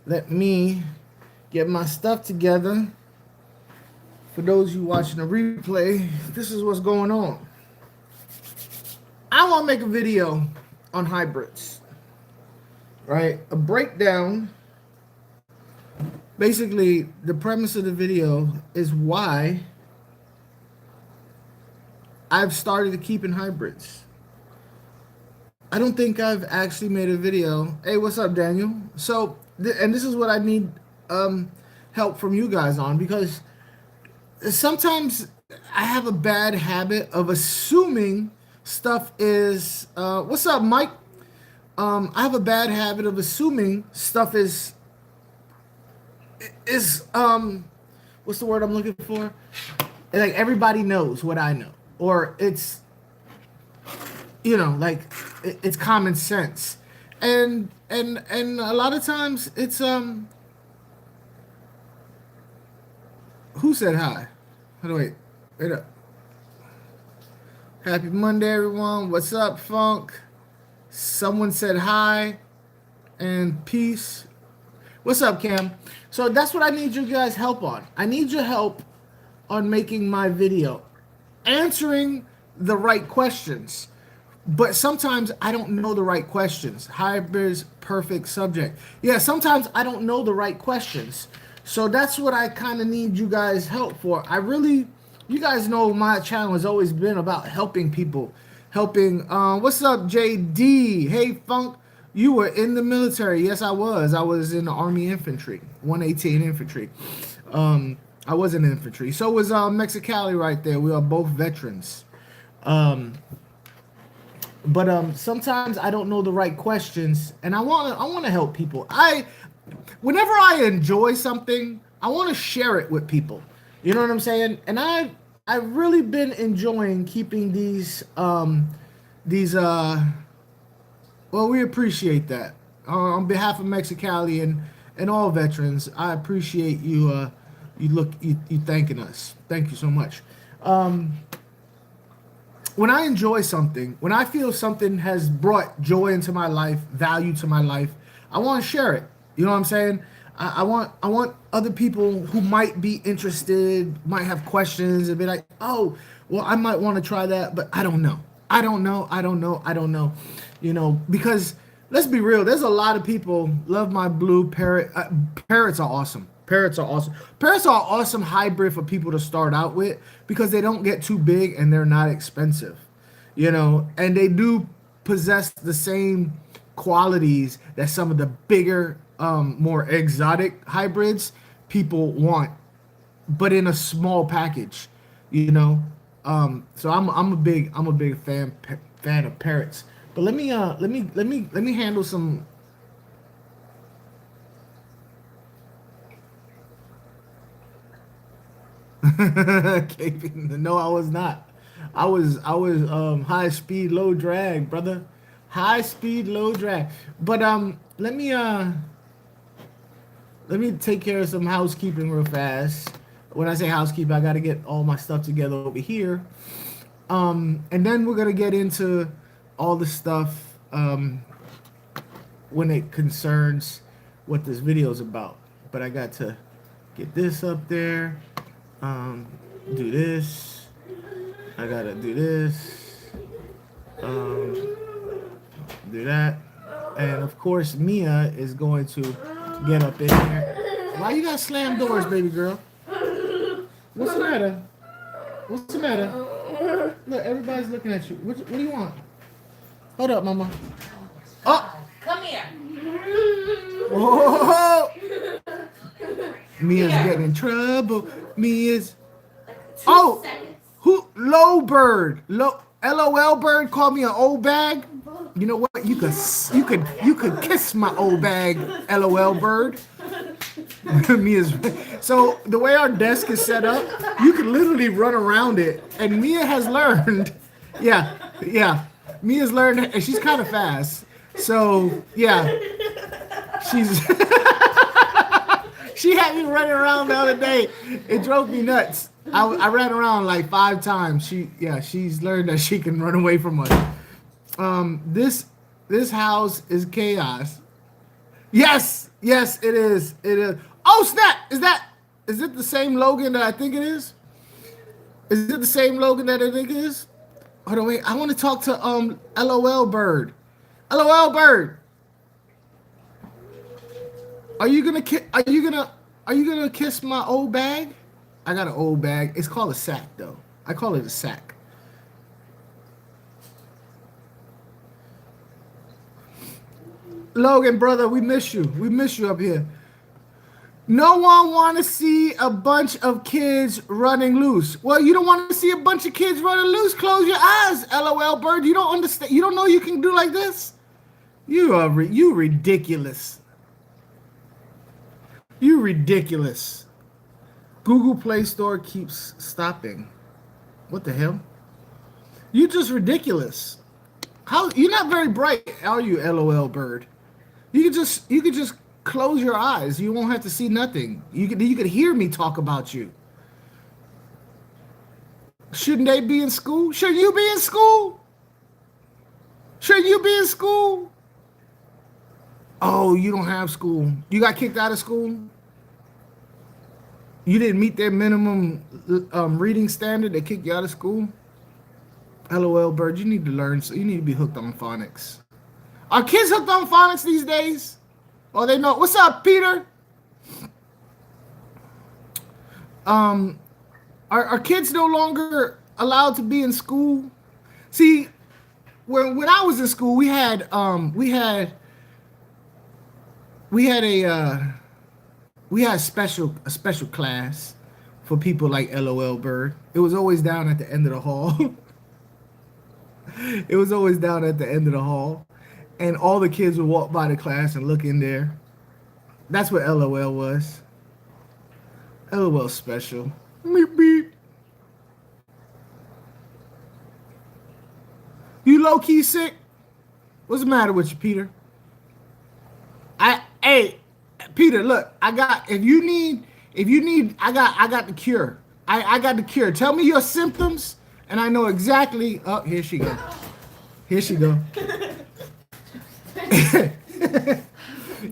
Let me get my stuff together. For those of you watching the replay, this is what's going on. I want to make a video on hybrids, right? A breakdown. Basically, the premise of the video is why I've started keeping hybrids. I don't think I've actually made a video. Hey, what's up, Daniel? So, and this is what I need help from you guys on, because sometimes I have a bad habit of assuming stuff is. What's up, Mike? I have a bad habit of assuming stuff is what's the word I'm looking for? Like everybody knows what I know, or it's like it's common sense, and a lot of times it's who said hi? Hold on, wait up. Happy Monday, everyone. What's up, Funk? Someone said hi and peace. What's up, Cam? So that's what I need you guys' help on. I need your help on making my video, answering the right questions. But sometimes I don't know the right questions. Hybrids, perfect subject. Yeah, sometimes I don't know the right questions. So that's what I kind of need you guys' help for. You guys know my channel has always been about helping people. What's up, JD? Hey, Funk, you were in the military. Yes, I was. I was in the Army Infantry, 118 Infantry. I was in infantry. So was Mexicali right there. We are both veterans. But sometimes I don't know the right questions, and I want to help people. Whenever I enjoy something, I want to share it with people. You know what I'm saying? And I've really been enjoying keeping these well, we appreciate that. On behalf of Mexicali and all veterans, I appreciate you you thanking us. Thank you so much. When I enjoy something, when I feel something has brought joy into my life, value to my life, I want to share it. You know what I'm saying? I want other people who might be interested, might have questions, and be like, oh, well, I might want to try that, but I don't know. I don't know. Because let's be real. There's a lot of people love my blue parrot. Parrots are awesome. Parrots are awesome. Parrots are awesome hybrid for people to start out with because they don't get too big and they're not expensive, and they do possess the same qualities that some of the bigger, more exotic hybrids people want, but in a small package. So I'm a big fan of parrots. But let me handle some. No, I was not. I was high speed, low drag, brother. High speed, low drag. But let me take care of some housekeeping real fast. When I say housekeeping, I gotta get all my stuff together over here. And then we're gonna get into all the stuff when it concerns what this video is about. But I got to get this up there. Do this. I gotta do this. Do that. And of course, Mia is going to get up in here. Why you got slam doors, baby girl? What's the matter? What's the matter? Look, everybody's looking at you. What do you want? Hold up, mama. Oh! Come here. Whoa! Mia's getting in trouble. Mia's. Oh! Who? Low bird. LOL bird called me an old bag. You know what? You could kiss my old bag, LOL bird. Mia's. So the way our desk is set up, you can literally run around it, and Mia has learned. Yeah. Mia's learned, and she's kind of fast. So yeah, she's. She had me running around the other day. It drove me nuts. I ran around like 5 times. She's learned that she can run away from us. This house is chaos. Yes, yes, it is. It is. Oh snap! Is it the same Logan that I think it is? Is it the same Logan that I think it is? Hold on, wait. I want to talk to LOL Bird. LOL Bird. Are you gonna kiss my old bag? I got an old bag. It's called a sack though. I call it a sack. Logan, brother, we miss you. We miss you up here. No one want to see a bunch of kids running loose. Well, you don't want to see a bunch of kids running loose. Close your eyes, LOL Bird. You don't understand. You don't know you can do like this. You ridiculous. You ridiculous. Google Play Store keeps stopping. What the hell? You just ridiculous. How you're not very bright, are you, LOL Bird? You could just close your eyes. You won't have to see nothing. You could hear me talk about you. Shouldn't they be in school? Should you be in school? Should you be in school? Oh, you don't have school. You got kicked out of school? You didn't meet their minimum reading standard. They kicked you out of school? LOL Bird, you need to learn. So you need to be hooked on phonics. Are kids hooked on phonics these days? Oh, they know. What's up, Peter? Are kids no longer allowed to be in school? See, when I was in school, we had a special class for people like LOL Bird. It was always down at the end of the hall. It was always down at the end of the hall. And all the kids would walk by the class and look in there. That's what LOL was. LOL special. Beep, beep. You low-key sick? What's the matter with you, Peter? Hey, Peter, look, I got the cure. I got the cure. Tell me your symptoms, and I know exactly. Oh, here she go. Here she go.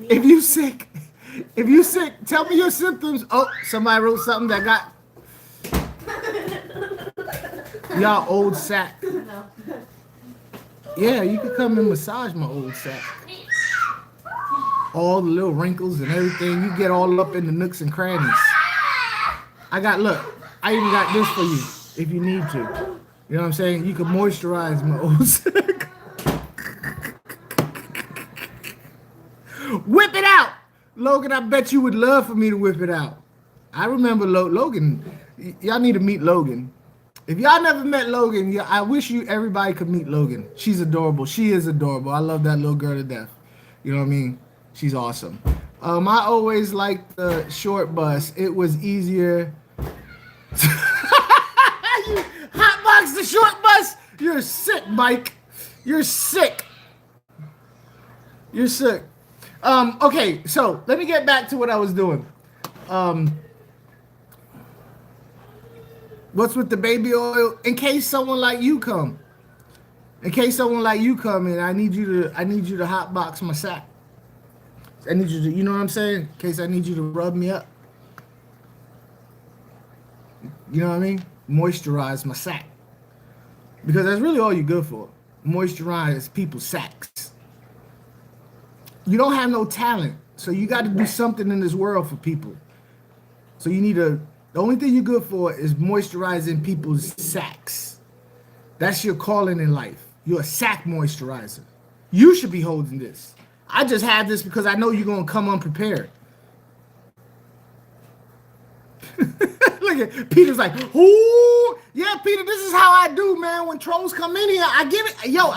If you sick, tell me your symptoms. Oh, somebody wrote something that got y'all old sack. Yeah, you can come and massage my old sack. All the little wrinkles and everything. You get all up in the nooks and crannies. I even got this for you if you need to. You know what I'm saying? You can moisturize my old sack. Whip it out! Logan, I bet you would love for me to whip it out. I remember Logan. Y'all need to meet Logan. If y'all never met Logan, I wish everybody could meet Logan. She's adorable. She is adorable. I love that little girl to death. You know what I mean? She's awesome. I always liked the short bus. It was easier. You hotbox the short bus? You're sick, Mike. You're sick. You're sick. Okay, so let me get back to what I was doing. What's with the baby oil? In case someone like you come. In case someone like you come in, I need you to hotbox my sack. I need you to, you know what I'm saying? In case I need you to rub me up. You know what I mean? Moisturize my sack. Because that's really all you're good for. Moisturize people's sacks. You don't have no talent, so you got to do something in this world for people. So you need the only thing you're good for is moisturizing people's sacks. That's your calling in life. You're a sack moisturizer. You should be holding this. I just have this because I know you're going to come unprepared. Look at Peter's like, ooh, yeah, Peter, this is how I do, man. When trolls come in here, I give it. Yo,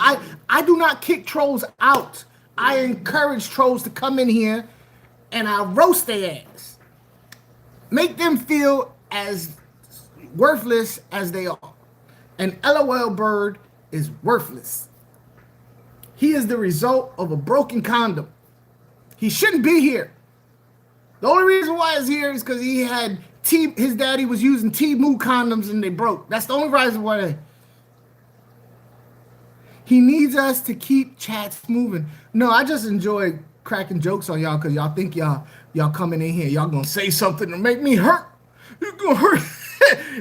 I do not kick trolls out. I encourage trolls to come in here and I roast their ass. Make them feel as worthless as they are. And LOL Bird is worthless. He is the result of a broken condom. He shouldn't be here. The only reason why he's here is because his daddy was using T-Moo condoms and they broke. That's the only reason why. He needs us to keep chats moving. No, I just enjoy cracking jokes on y'all because y'all think y'all coming in here. Y'all gonna say something to make me hurt. You gonna hurt.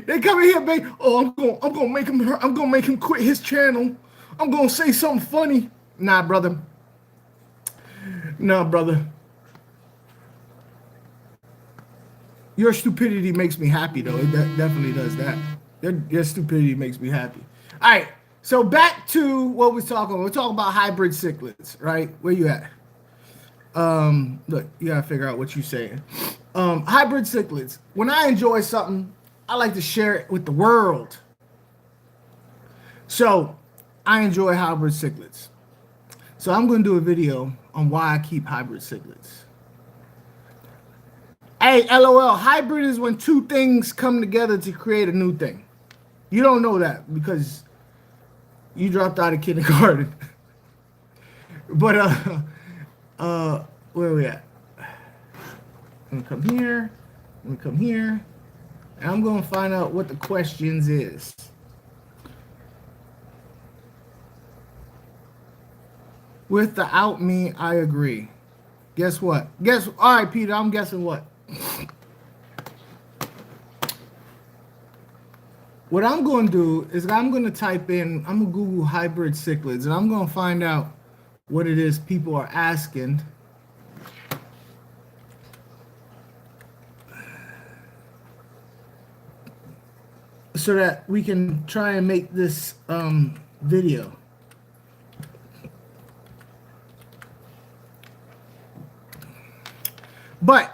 They come in here, baby. Oh, I'm gonna make him hurt. I'm gonna make him quit his channel. I'm gonna say something funny. Nah, brother. Nah, brother. Your stupidity makes me happy, though. It definitely does that. Your stupidity makes me happy. All right. So back to what we're talking about. We're talking about hybrid cichlids, right? Where you at? Look, you gotta figure out what you're saying. Hybrid cichlids. When I enjoy something, I like to share it with the world. So I enjoy hybrid cichlids. So I'm gonna do a video on why I keep hybrid cichlids. Hey, LOL, hybrid is when two things come together to create a new thing. You don't know that because you dropped out of kindergarten. But where are we at? I'm gonna come here. I'm gonna come here. And I'm gonna find out what the questions is. Without me, I agree. Guess what? All right, Peter, I'm guessing what? What I'm going to do is I'm going to type in, I'm going to Google hybrid cichlids, and I'm going to find out what it is people are asking. So that we can try and make this video. But,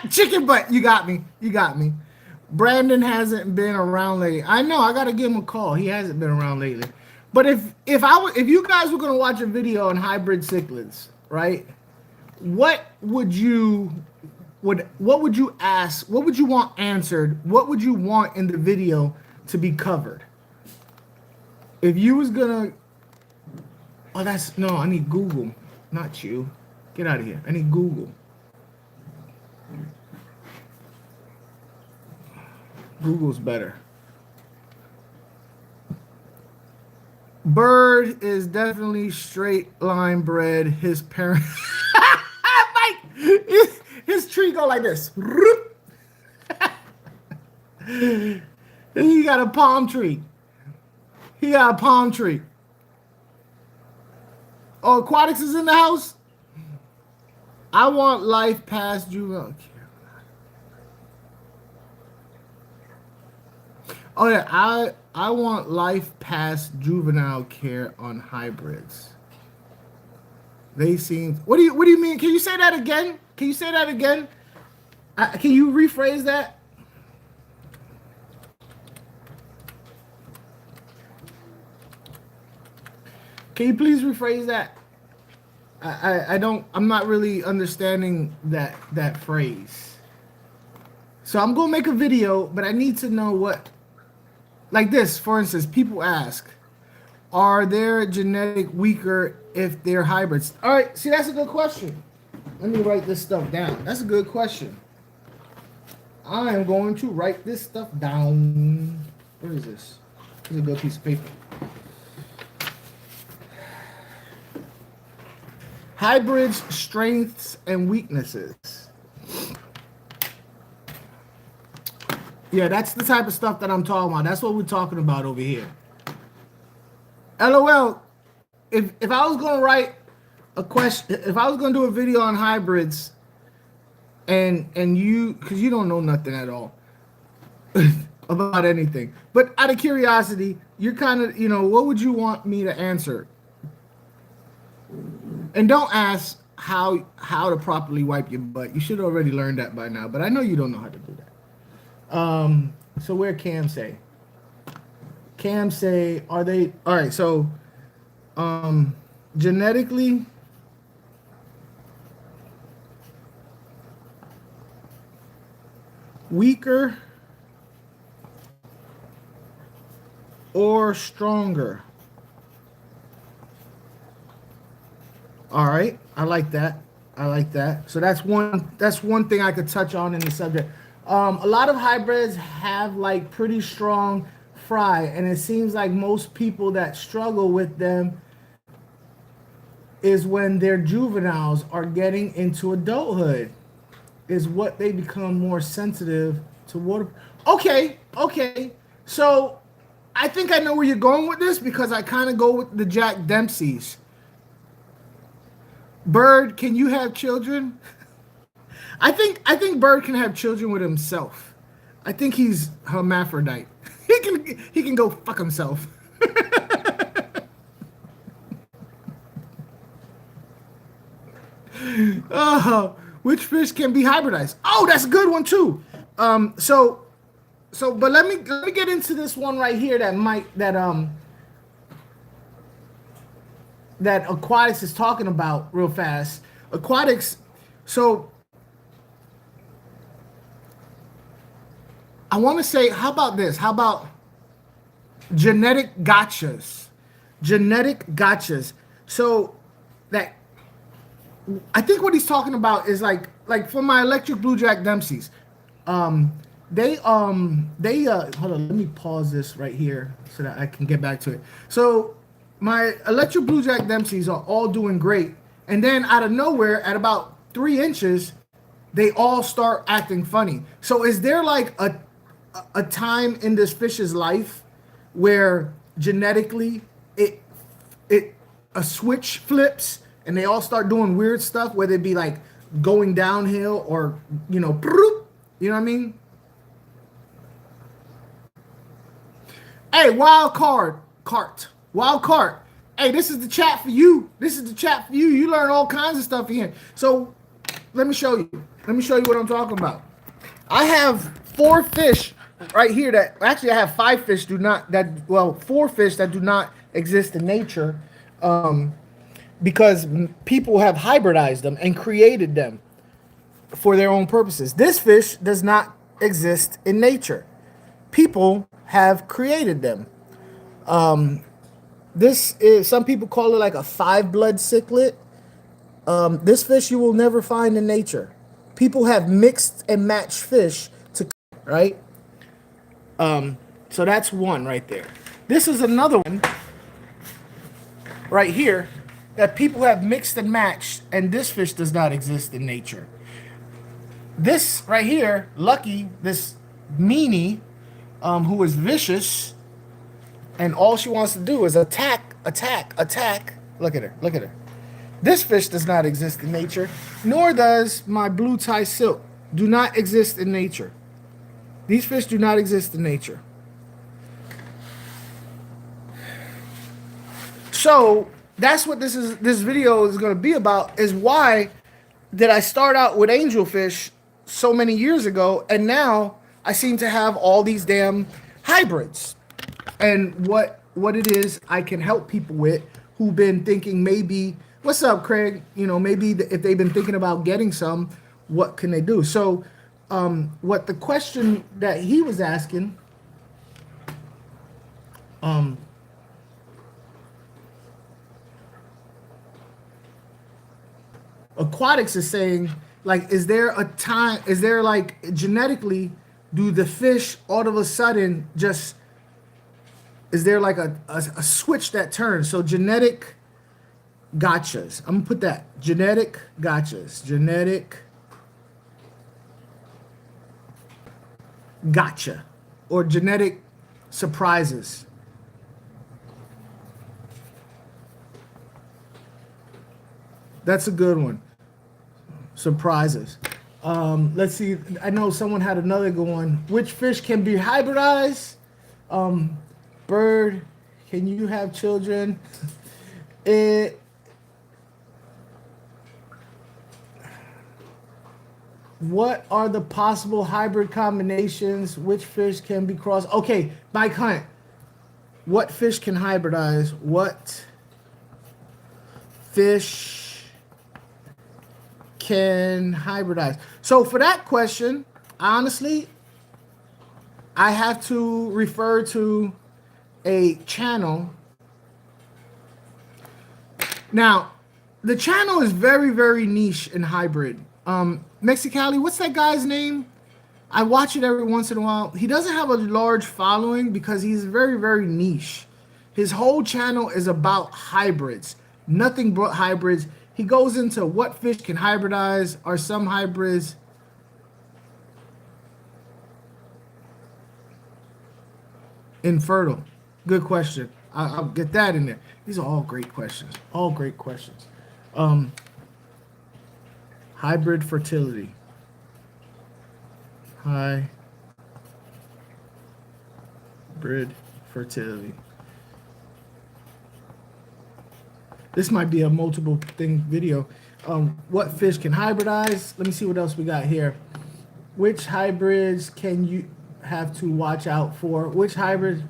chicken butt, you got me. You got me. Brandon hasn't been around lately. I know, I gotta give him a call. He hasn't been around lately. But if you guys were gonna watch a video on hybrid cichlids, right? What would you ask? What would you want answered? What would you want in the video to be covered? If you was gonna, I need Google, not you. Get out of here. I need Google. Google's better. Bird is definitely straight line bred. His parents, his tree go like this. He got a palm tree. He got a palm tree. Oh, aquatics is in the house. I want life past juvenile. Oh yeah, I want life past juvenile care on hybrids. They seem. What do you mean? Can you say that again? Can you say that again? Can you rephrase that? Can you please rephrase that? I'm not really understanding that phrase. So I'm gonna make a video, but I need to know what. Like this, for instance, people ask, are there genetic weaker if they're hybrids? All right, see, that's a good question. Let me write this stuff down. That's a good question. I am going to write this stuff down. What is this? Here's a good piece of paper. Hybrids, strengths, and weaknesses. Yeah, that's the type of stuff that I'm talking about. That's what we're talking about over here. LOL, if I was going to write a question, if I was going to do a video on hybrids, and you, because you don't know nothing at all about anything, but out of curiosity, you're kind of, what would you want me to answer? And don't ask how to properly wipe your butt. You should have already learned that by now, but I know you don't know how to do that. So where Cam say? Cam say, are they all right? So, genetically, weaker or stronger? All right, I like that. I like that. So that's one thing I could touch on in the subject. A lot of hybrids have like pretty strong fry, and it seems like most people that struggle with them, is when their juveniles are getting into adulthood, is what they become more sensitive to water. Okay, okay. So I think I know where you're going with this because I kind of go with the Jack Dempseys. Bird, can you have children? I think Bird can have children with himself. I think he's hermaphrodite. He can go fuck himself. Which fish can be hybridized? Oh, that's a good one too. But let me get into this one right here that aquatics is talking about real fast. Aquatics. So I want to say, how about this? How about genetic gotchas? Genetic gotchas. So that I think what he's talking about is like for my electric blue Jack Dempseys. They hold on, let me pause this right here so that I can get back to it. So my electric blue Jack Dempseys are all doing great, and then out of nowhere, at about 3 inches, they all start acting funny. So is there like a time in this fish's life where genetically it a switch flips and they all start doing weird stuff, whether it be like going downhill or you know what I mean? Hey, wild cart. Hey, this is the chat for you. You learn all kinds of stuff here. So let me show you. What I'm talking about. I have 4 fish right here that actually I have 5 fish 4 fish that do not exist in nature, because people have hybridized them and created them for their own purposes. This fish does not exist in nature. People have created them. This is, some people call it like a 5-blood cichlid. This fish you will never find in nature. People have mixed and matched fish to, right? So that's one right there. This is another one right here that people have mixed and matched, and this fish does not exist in nature. This right here, Lucky, this meanie, who is vicious, and all she wants to do is attack. Look at her. This fish does not exist in nature, nor does my blue tie silk. Do not exist in nature. These fish do not exist in nature. So that's what this video is going to be about, is why did I start out with angelfish so many years ago, and now I seem to have all these damn hybrids. And what it is I can help people with who've been thinking maybe, what's up, Craig? Maybe if they've been thinking about getting some, what can they do? So what the question that he was asking, aquatics is saying, like, is there like genetically, do the fish all of a sudden just, is there like a switch that turns? So genetic gotchas. I'm gonna put that. Genetic gotchas. Genetic gotcha. Or genetic surprises. That's a good one. Surprises. Let's see. I know someone had another good one. Which fish can be hybridized? Bird, can you have children? What are the possible hybrid combinations? Which fish can be crossed? Okay, Mike Hunt. What fish can hybridize? What fish can hybridize? So for that question, honestly, I have to refer to a channel. Now, the channel is very, very niche and hybrid. Mexicali, what's that guy's name? I watch it every once in a while. He doesn't have a large following because he's very, very niche. His whole channel is about hybrids. Nothing but hybrids. He goes into what fish can hybridize. Are some hybrids infertile? Good question. I'll get that in there. These are all great questions. All great questions. Hybrid fertility. Hybrid fertility. This might be a multiple thing video. What fish can hybridize? Let me see what else we got here. Which hybrids can you have to watch out for? Which hybrids?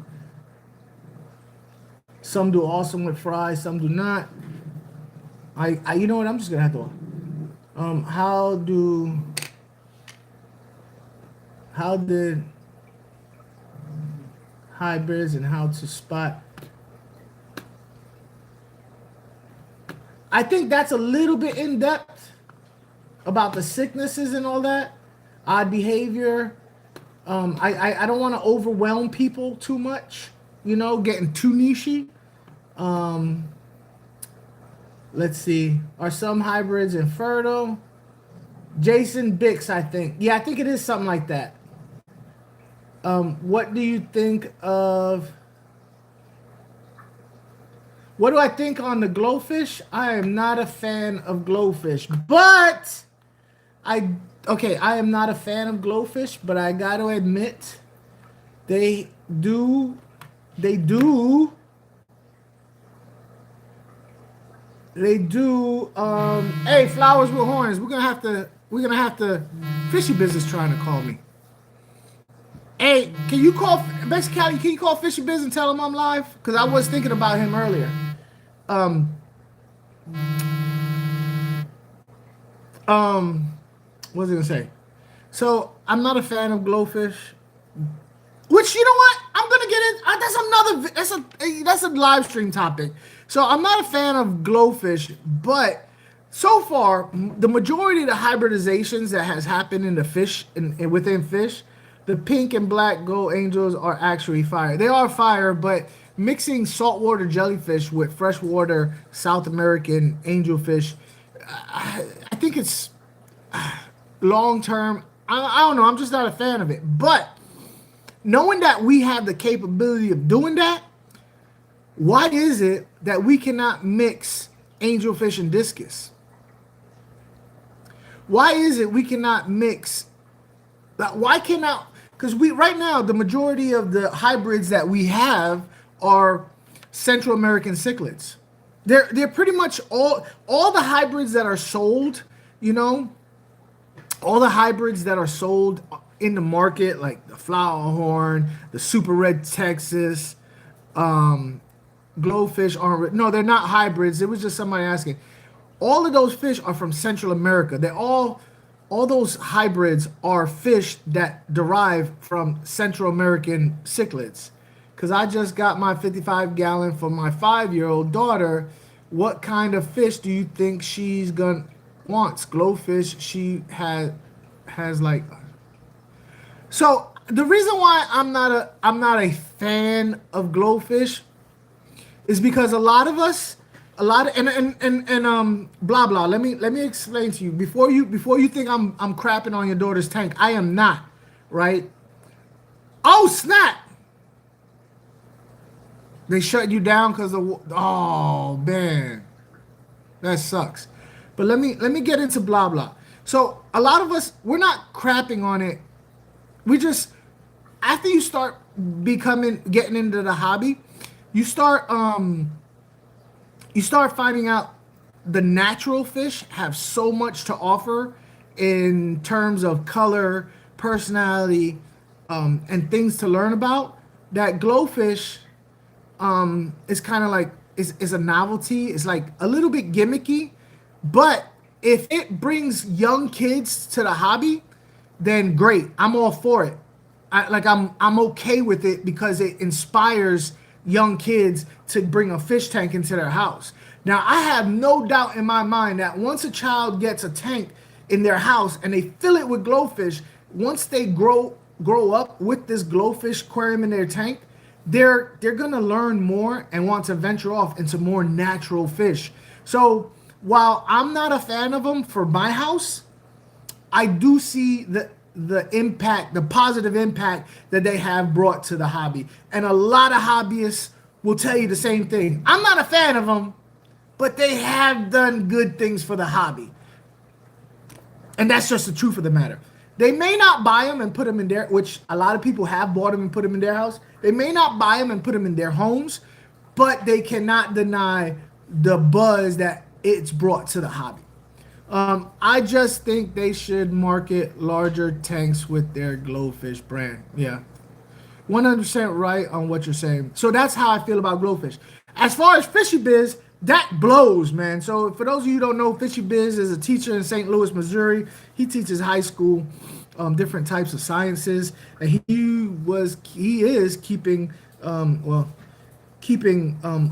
Some do awesome with fries, some do not. You know what? I'm just gonna have to. How did hybrids and how to spot? I think that's a little bit in depth about the sicknesses and all that, odd behavior. I don't want to overwhelm people too much, you know, getting too nichey. Let's see. Are some hybrids infertile? Jason Bix, I think. Yeah, I think it is something like that. What do you think of? What do I think on the glowfish? I am not a fan of glowfish, but I am not a fan of glowfish, but I got to admit they do hey, flowers with horns. We're gonna have to fishy business trying to call me. Hey, can you call basically can you call Fishy Biz and tell him I'm live? Because I was thinking about him earlier. What was I gonna say? So I'm not a fan of glowfish. Which, you know what? I'm gonna get in. That's a live stream topic. So I'm not a fan of glowfish, but so far the majority of the hybridizations that has happened in the fish and within fish, the pink and black gold angels are actually fire. They are fire, but mixing saltwater jellyfish with freshwater South American angelfish, I think it's long term. I don't know. I'm just not a fan of it. But knowing that we have the capability of doing that, why is it that we cannot mix angelfish and discus? Why is it we cannot mix? Why cannot? Because right now the majority of the hybrids that we have are Central American cichlids. They're pretty much all the hybrids that are sold. You know, all the hybrids that are sold in the market, like the flower horn, the super red Texas, glowfish aren't. No, they're not hybrids. It was just somebody asking. All of those fish are from Central America. They're all those hybrids are fish that derive from Central American cichlids. Because I just got my 55-gallon for my 5-year-old daughter. What kind of fish do you think she's wants? Glowfish. She has like. So the reason why I'm not a fan of glowfish is because a lot of blah blah. Let me explain to you before you think I'm crapping on your daughter's tank. I am not, right? Oh snap! They shut you down because of oh man, that sucks. But let me get into blah blah. So a lot of us, we're not crapping on it. We just, after you start getting into the hobby, you start finding out the natural fish have so much to offer in terms of color, personality, and things to learn about, that glowfish is kind of like is a novelty. It's like a little bit gimmicky, but if it brings young kids to the hobby, then great. I'm all for it. I'm okay with it because it inspires young kids to bring a fish tank into their house. Now, I have no doubt in my mind that once a child gets a tank in their house and they fill it with glowfish, once they grow up with this glowfish aquarium in their tank, they're gonna learn more and want to venture off into more natural fish. So while I'm not a fan of them for my house, I do see the impact, the positive impact that they have brought to the hobby. And a lot of hobbyists will tell you the same thing. I'm not a fan of them, but they have done good things for the hobby. And that's just the truth of the matter. They may not buy them and put them in their, which a lot of people have bought them and put them in their house. They may not buy them and put them in their homes, but they cannot deny the buzz that it's brought to the hobby. I just think they should market larger tanks with their Glowfish brand. Yeah, 100% right on what you're saying. So that's how I feel about Glowfish. As far as Fishy Biz, that blows, man. So for those of you who don't know, Fishy Biz is a teacher in St. Louis, Missouri. He teaches high school different types of sciences, and he is keeping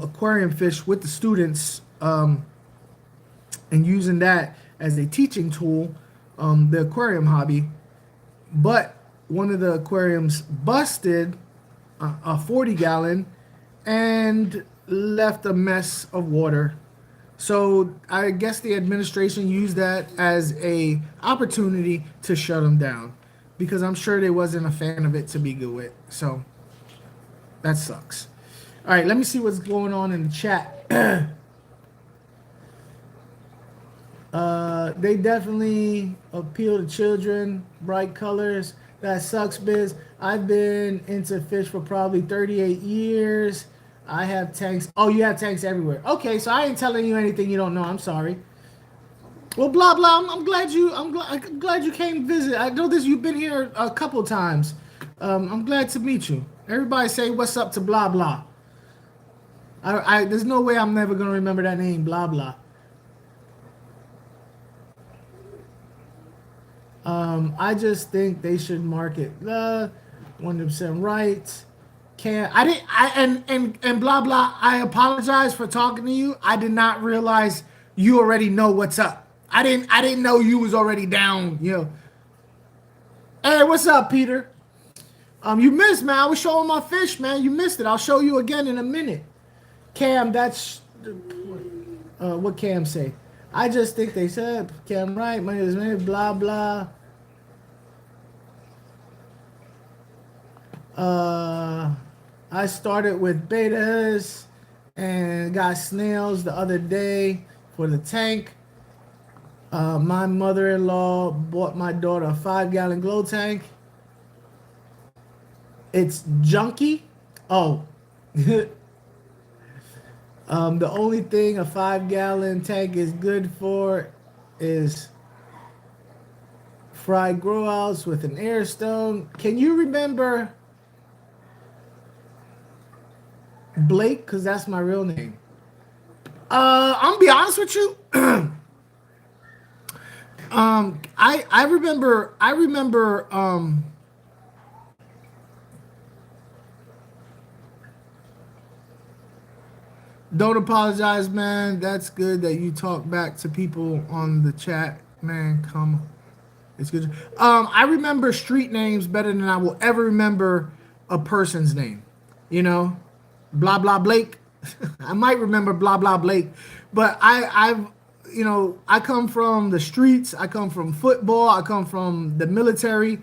aquarium fish with the students and using that as a teaching tool, the aquarium hobby. But one of the aquariums busted a 40-gallon and left a mess of water. So I guess the administration used that as a opportunity to shut them down, because I'm sure they wasn't a fan of it to begin with. So that sucks. All right, let me see what's going on in the chat. They definitely appeal to children. Bright colors. That sucks, Biz. I've been into fish for probably 38 years. I have tanks. Oh, you have tanks everywhere. Okay, so I ain't telling you anything you don't know. I'm sorry. Well, blah blah. I'm glad you came visit. I know this. You've been here a couple times. I'm glad to meet you. Everybody say what's up to blah blah. There's no way I'm never gonna remember that name. Blah blah. I just think they should market the 100% right. And blah blah. I apologize for talking to you. I did not realize you already know what's up. I didn't know you was already down. You know. Hey, what's up, Peter? You missed, man. I was showing my fish, man. You missed it. I'll show you again in a minute. Cam, that's what Cam say. I just think they said Cam right. My name is blah blah. I started with betas and got snails the other day for the tank. My mother-in-law bought my daughter a 5-gallon glow tank. It's junky. Oh. The only thing a 5-gallon tank is good for is fried grow outs with an air stone. Can you remember Blake? Because that's my real name. I'm gonna be honest with you. I remember don't apologize, man. That's good that you talk back to people on the chat, man. Come, it's good. I remember street names better than I will ever remember a person's name. You know, blah blah Blake. I might remember blah blah Blake, but I come from the streets. I come from football. I come from the military.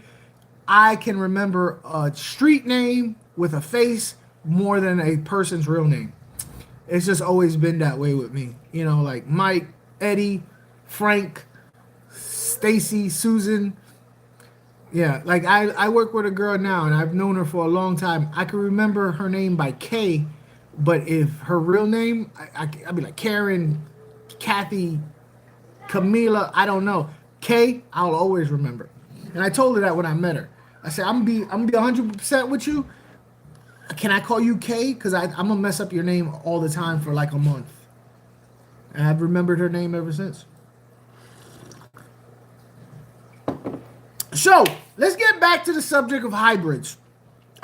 I can remember a street name with a face more than a person's real name. It's just always been that way with me. You know, like Mike, Eddie, Frank, Stacy, Susan. Yeah, like I work with a girl now, and I've known her for a long time. I can remember her name by K, but if her real name, I'd be like Karen, Kathy, Camila, I don't know. K, I'll always remember. And I told her that when I met her. I said, I'm gonna be 100% with you. Can I call you K? Because I'm gonna mess up your name all the time for like a month. And I've remembered her name ever since. So let's get back to the subject of hybrids.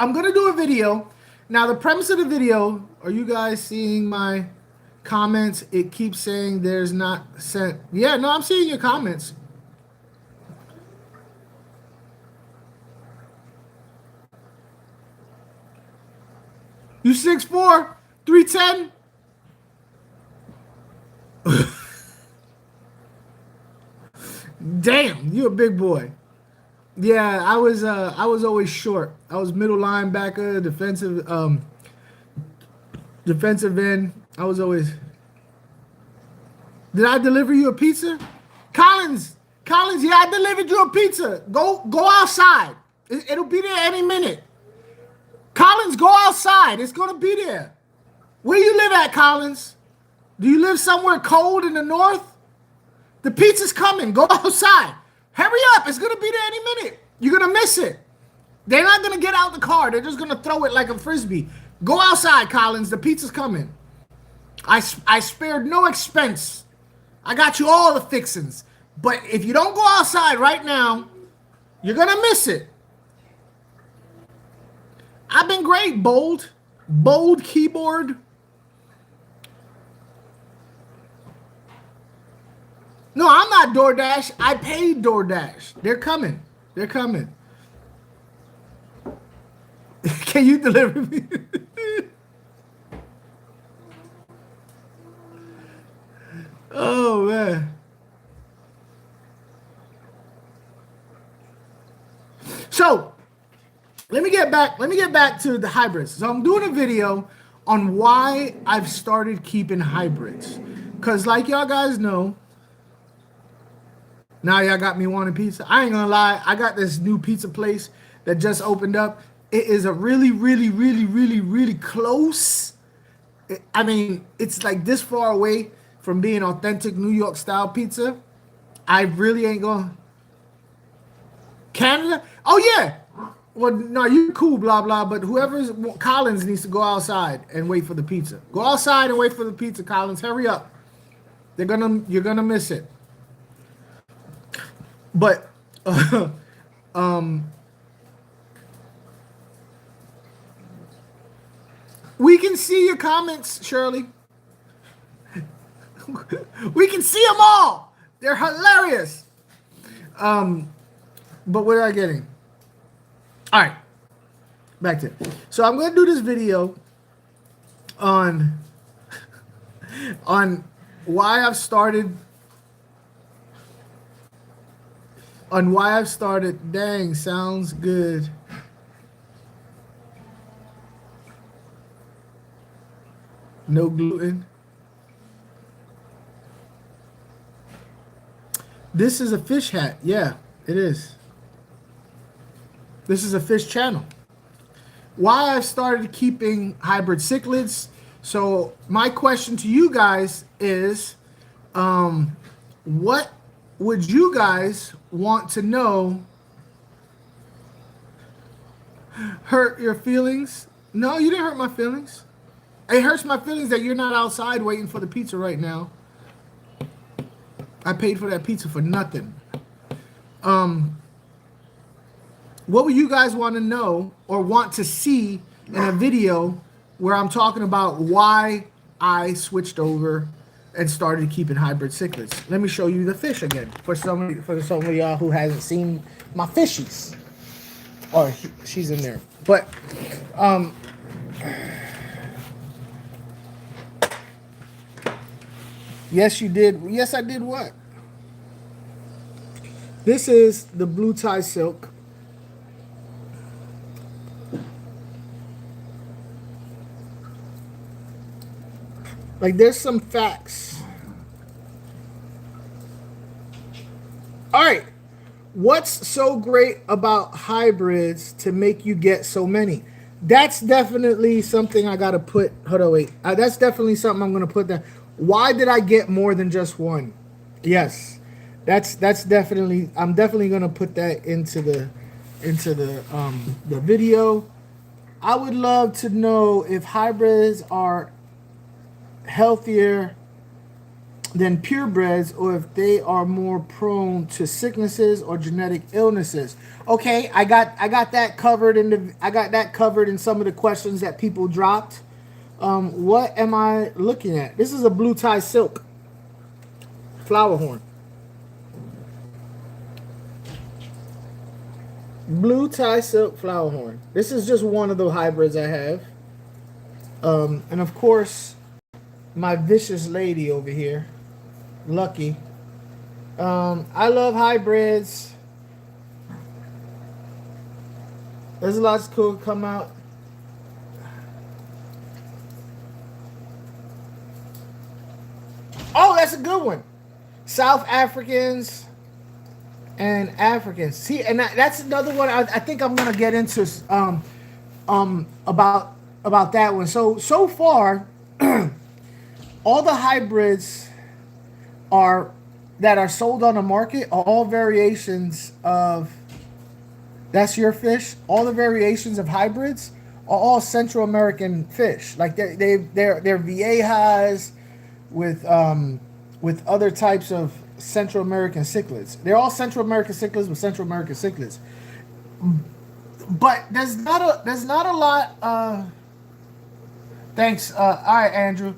I'm gonna do a video. Now the premise of the video, are you guys seeing my comments? It keeps saying there's not sent. Yeah, no, I'm seeing your comments. You 6'4", 310? Damn, you a big boy. Yeah, I was always short. I was middle linebacker, defensive end. I was always. Did I deliver you a pizza? Collins, Collins, yeah, I delivered you a pizza. Go outside. It'll be there any minute. Collins, go outside. It's gonna be there. Where you live at, Collins? Do you live somewhere cold in the north? The pizza's coming. Go outside. Hurry up. It's gonna be there any minute. You're gonna miss it. They're not gonna get out the car. They're just gonna throw it like a frisbee. Go outside, Collins. The pizza's coming. I spared no expense. I got you all the fixings. But if you don't go outside right now, you're gonna miss it. I've been great, bold. Bold keyboard. No, I'm not DoorDash. I paid DoorDash. They're coming. They're coming. Can you deliver me? Oh, man. So, let me get back to the hybrids. So I'm doing a video on why I've started keeping hybrids. Because like y'all guys know, now y'all got me wanting pizza. I ain't gonna lie, I got this new pizza place that just opened up. It is a really, really, really, really, really close. I mean, it's like this far away from being authentic New York style pizza. I really ain't going. Canada? Oh yeah. Well, no, you cool, blah blah. But whoever's Collins needs to go outside and wait for the pizza. Go outside and wait for the pizza, Collins. Hurry up. You're gonna miss it. But we can see your comments, Shirley. We can see them all. They're hilarious. But what am I getting? All right, back to it. So I'm going to do this video on why I've started. Dang, sounds good. No gluten. This is a fish hat. Yeah, it is. This is a fish channel. Why I've started keeping hybrid cichlids. So my question to you guys is, what would you guys want to know? Hurt your feelings? No, you didn't hurt my feelings. It hurts my feelings that you're not outside waiting for the pizza right now. I paid for that pizza for nothing. What would you guys want to know or want to see in a video where I'm talking about why I switched over and started keeping hybrid cichlids? Let me show you the fish again for some of y'all who hasn't seen my fishies. Or she's in there. But yes, you did. Yes, I did what? This is the blue tie silk. Like, there's some facts. All right. What's so great about hybrids to make you get so many? That's definitely something I got to put. Hold on, wait. That's definitely something I'm going to put there. Why did I get more than just one? Yes. That's definitely, I'm definitely going to put that into the video. I would love to know if hybrids are healthier than purebreds, or if they are more prone to sicknesses or genetic illnesses. Okay, I got that covered in some of the questions that people dropped. What am I looking at? This is a blue tie silk flower horn. Blue tie silk flower horn. This is just one of the hybrids I have. And of course, my vicious lady over here, Lucky. I love hybrids. There's lots cool come out. Oh, that's a good one. South Africans and Africans. See, and that's another one. I think I'm gonna get into about that one. So far, all the hybrids are that are sold on the market are all variations of. That's your fish. All the variations of hybrids are all Central American fish. Like they're viejas with other types of Central American cichlids. They're all Central American cichlids with Central American cichlids. But there's not a lot. Thanks. All right, Andrew.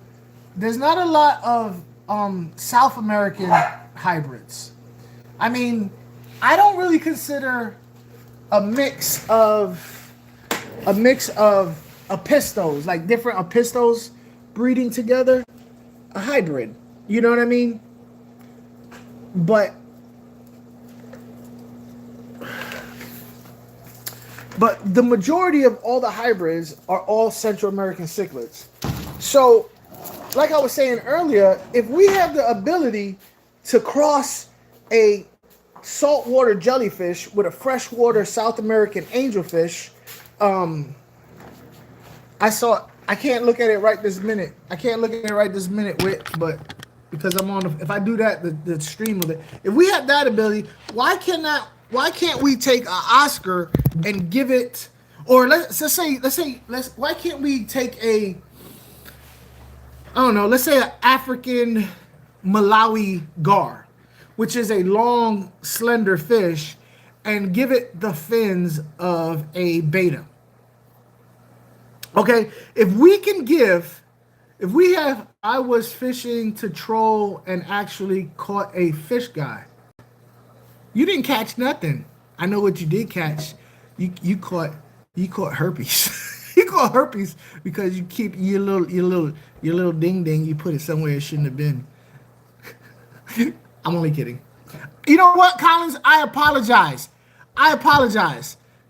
There's not a lot of South American hybrids. I mean, I don't really consider a mix of apistos, like different apistos breeding together, a hybrid. You know what I mean? But the majority of all the hybrids are all Central American cichlids. So, like I was saying earlier, if we have the ability to cross a saltwater jellyfish with a freshwater South American angelfish, I can't look at it right this minute. But because I'm on if I do that, the stream of it. If we have that ability, why can't we take an Oscar and give it, or why can't we take let's say an African Malawi gar, which is a long, slender fish, and give it the fins of a beta. Okay, I was fishing to troll and actually caught a fish guy. You didn't catch nothing. I know what you did catch. You caught herpes. You caught herpes because you keep your little ding ding. You put it somewhere it shouldn't have been. I'm only kidding. You know what, Collins? I apologize.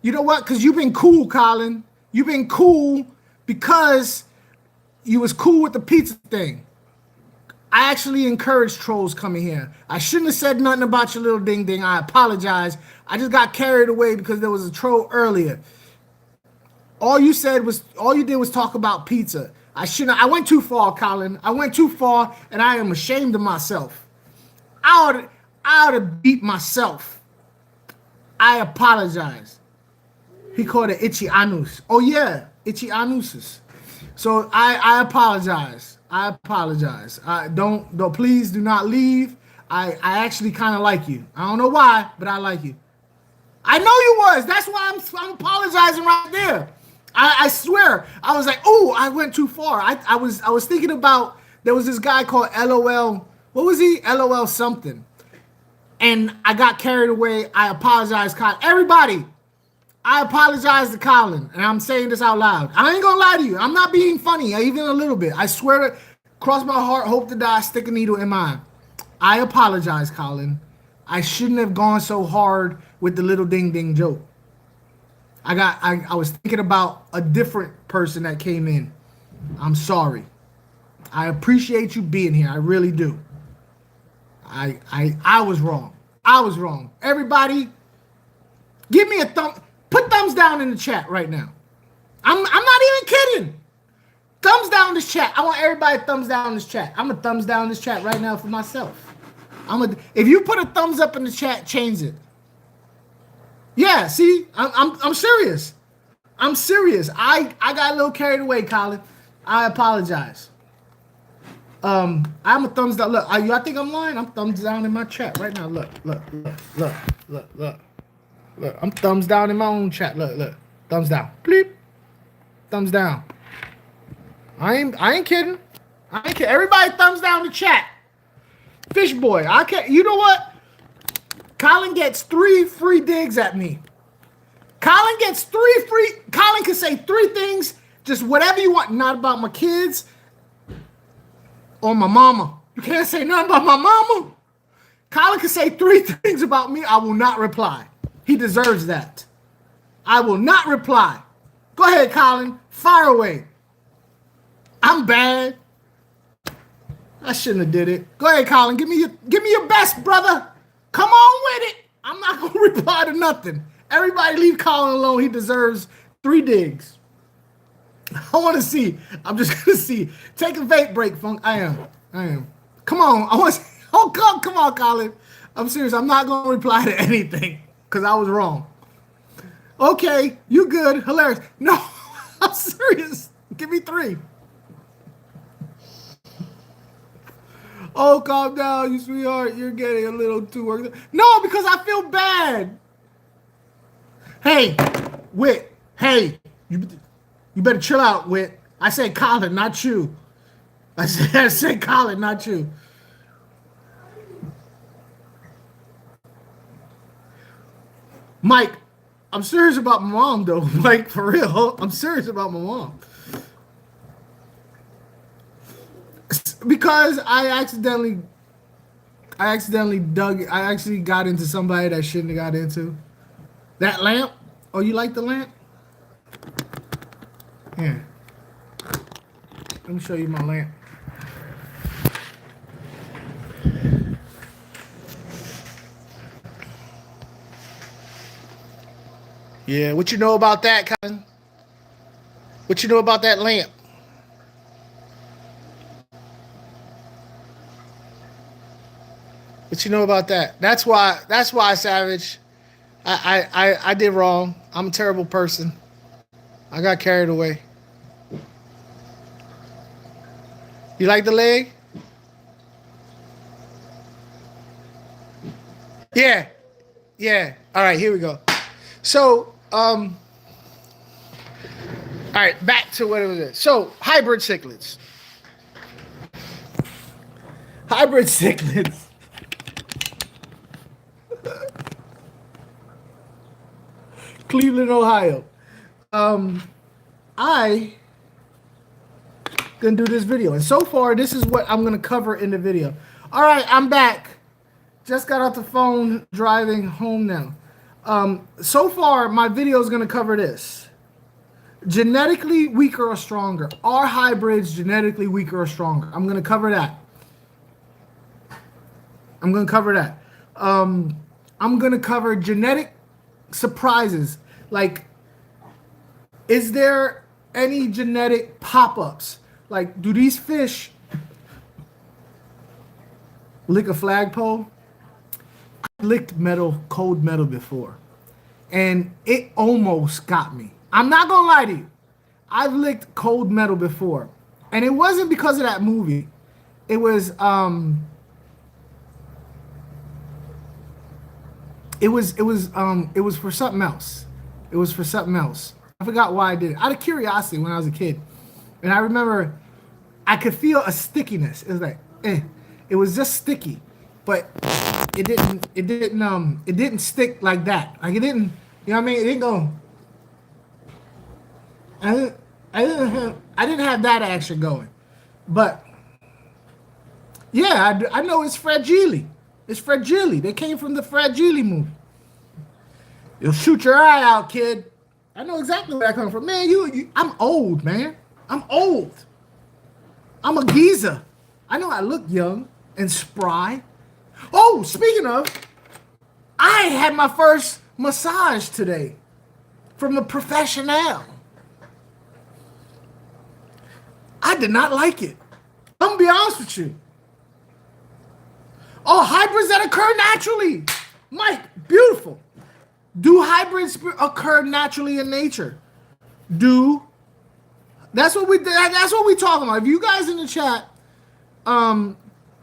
You know what? Because you've been cool, Colin. You've been cool because you was cool with the pizza thing. I actually encourage trolls coming here. I shouldn't have said nothing about your little ding ding. I apologize. I just got carried away because there was a troll earlier. All you did was talk about pizza. I went too far, Colin. I went too far, and I am ashamed of myself. I ought to beat myself. I apologize. He called it itchy anus. Oh yeah, itchy anuses. So I apologize. Don't please do not leave. I actually kind of like you. I don't know why, but I like you. I know you was. That's why I'm apologizing right there. I swear. I was like, oh, I went too far. I was thinking about, there was this guy called LOL. What was he? LOL something. And I got carried away. I apologize, Colin. Everybody, I apologize to Colin. And I'm saying this out loud. I ain't gonna lie to you. I'm not being funny, even a little bit. I swear to cross my heart, hope to die, stick a needle in mine. I apologize, Colin. I shouldn't have gone so hard with the little ding ding joke. I was thinking about a different person that came in. I'm sorry. I appreciate you being here. I really do. I was wrong. Everybody, give me a thumb. Put thumbs down in the chat right now. I'm not even kidding. Thumbs down this chat. I want everybody thumbs down this chat. I'm gonna thumbs down this chat right now for myself. If you put a thumbs up in the chat, change it. Yeah, see, I'm serious. I'm serious. I got a little carried away, Colin. I apologize. I'm a thumbs down. Look, I think I'm lying. I'm thumbs down in my chat right now. Look. I'm thumbs down in my own chat. Look. Thumbs down. Bleep. Thumbs down. I ain't kidding. Everybody thumbs down the chat. Fish boy. I can't. You know what? Colin gets 3 free digs at me. Colin can say 3 things, just whatever you want, not about my kids or my mama. You can't say nothing about my mama. Colin can say 3 things about me. I will not reply. He deserves that. I will not reply. Go ahead, Colin. Fire away. I'm bad. I shouldn't have did it. Go ahead, Colin. Give me your best, brother. Come on with it. I'm not gonna reply to nothing. Everybody leave Colin alone. He deserves 3 digs. I want to see. I'm just gonna see. Take a vape break, Funk. I am. Come on. I want to see. Oh, come on, Colin. I'm serious. I'm not going to reply to anything because I was wrong. Okay, you good. Hilarious. No, I'm serious. Give me 3. Oh, calm down, you sweetheart. You're getting a little too worked up. No, because I feel bad. Hey, Wit. Hey, you better chill out, Wit. I said Colin, not you. I said Colin, not you. Mike, I'm serious about my mom, though. Mike, for real. I'm serious about my mom. Because I accidentally got into somebody that shouldn't have got into. That lamp? Oh, you like the lamp? Here. Let me show you my lamp. Yeah, what you know about that, Colin? What you know about that lamp? What you know about that? That's why, Savage. I did wrong. I'm a terrible person. I got carried away. You like the leg? Yeah. Yeah. All right, here we go. So, all right, back to what it was. So, hybrid cichlids. Hybrid cichlids. Cleveland, Ohio. I gonna do this video, and so far, this is what I'm gonna cover in the video. All right, I'm back. Just got off the phone, driving home now. So far, my video is gonna cover this: genetically weaker or stronger. Are hybrids genetically weaker or stronger? I'm gonna cover that. I'm gonna cover genetic surprises. Like, is there any genetic pop-ups? Like, do these fish lick a flagpole? I licked cold metal before, and it almost got me. I'm not gonna lie to you. I've licked cold metal before, and it wasn't because of that movie. It was for something else. It was for something else. I forgot why I did it. Out of curiosity when I was a kid. And I remember I could feel a stickiness. It was like, It was just sticky. But it didn't stick like that. Like, it didn't, you know what I mean? It didn't go. I didn't have that action going. But yeah, I know it's fragile. It's fragile. They came from the Fragile movie. You'll shoot your eye out, kid. I know exactly where I come from. Man, I'm old, man. I'm old. I'm a geezer. I know I look young and spry. Oh, speaking of, I had my first massage today from a professional. I did not like it. I'm gonna be honest with you. Oh, hybrids that occur naturally. Mike, beautiful. Do hybrids occur naturally in nature? That's what we talking about. If you guys in the chat,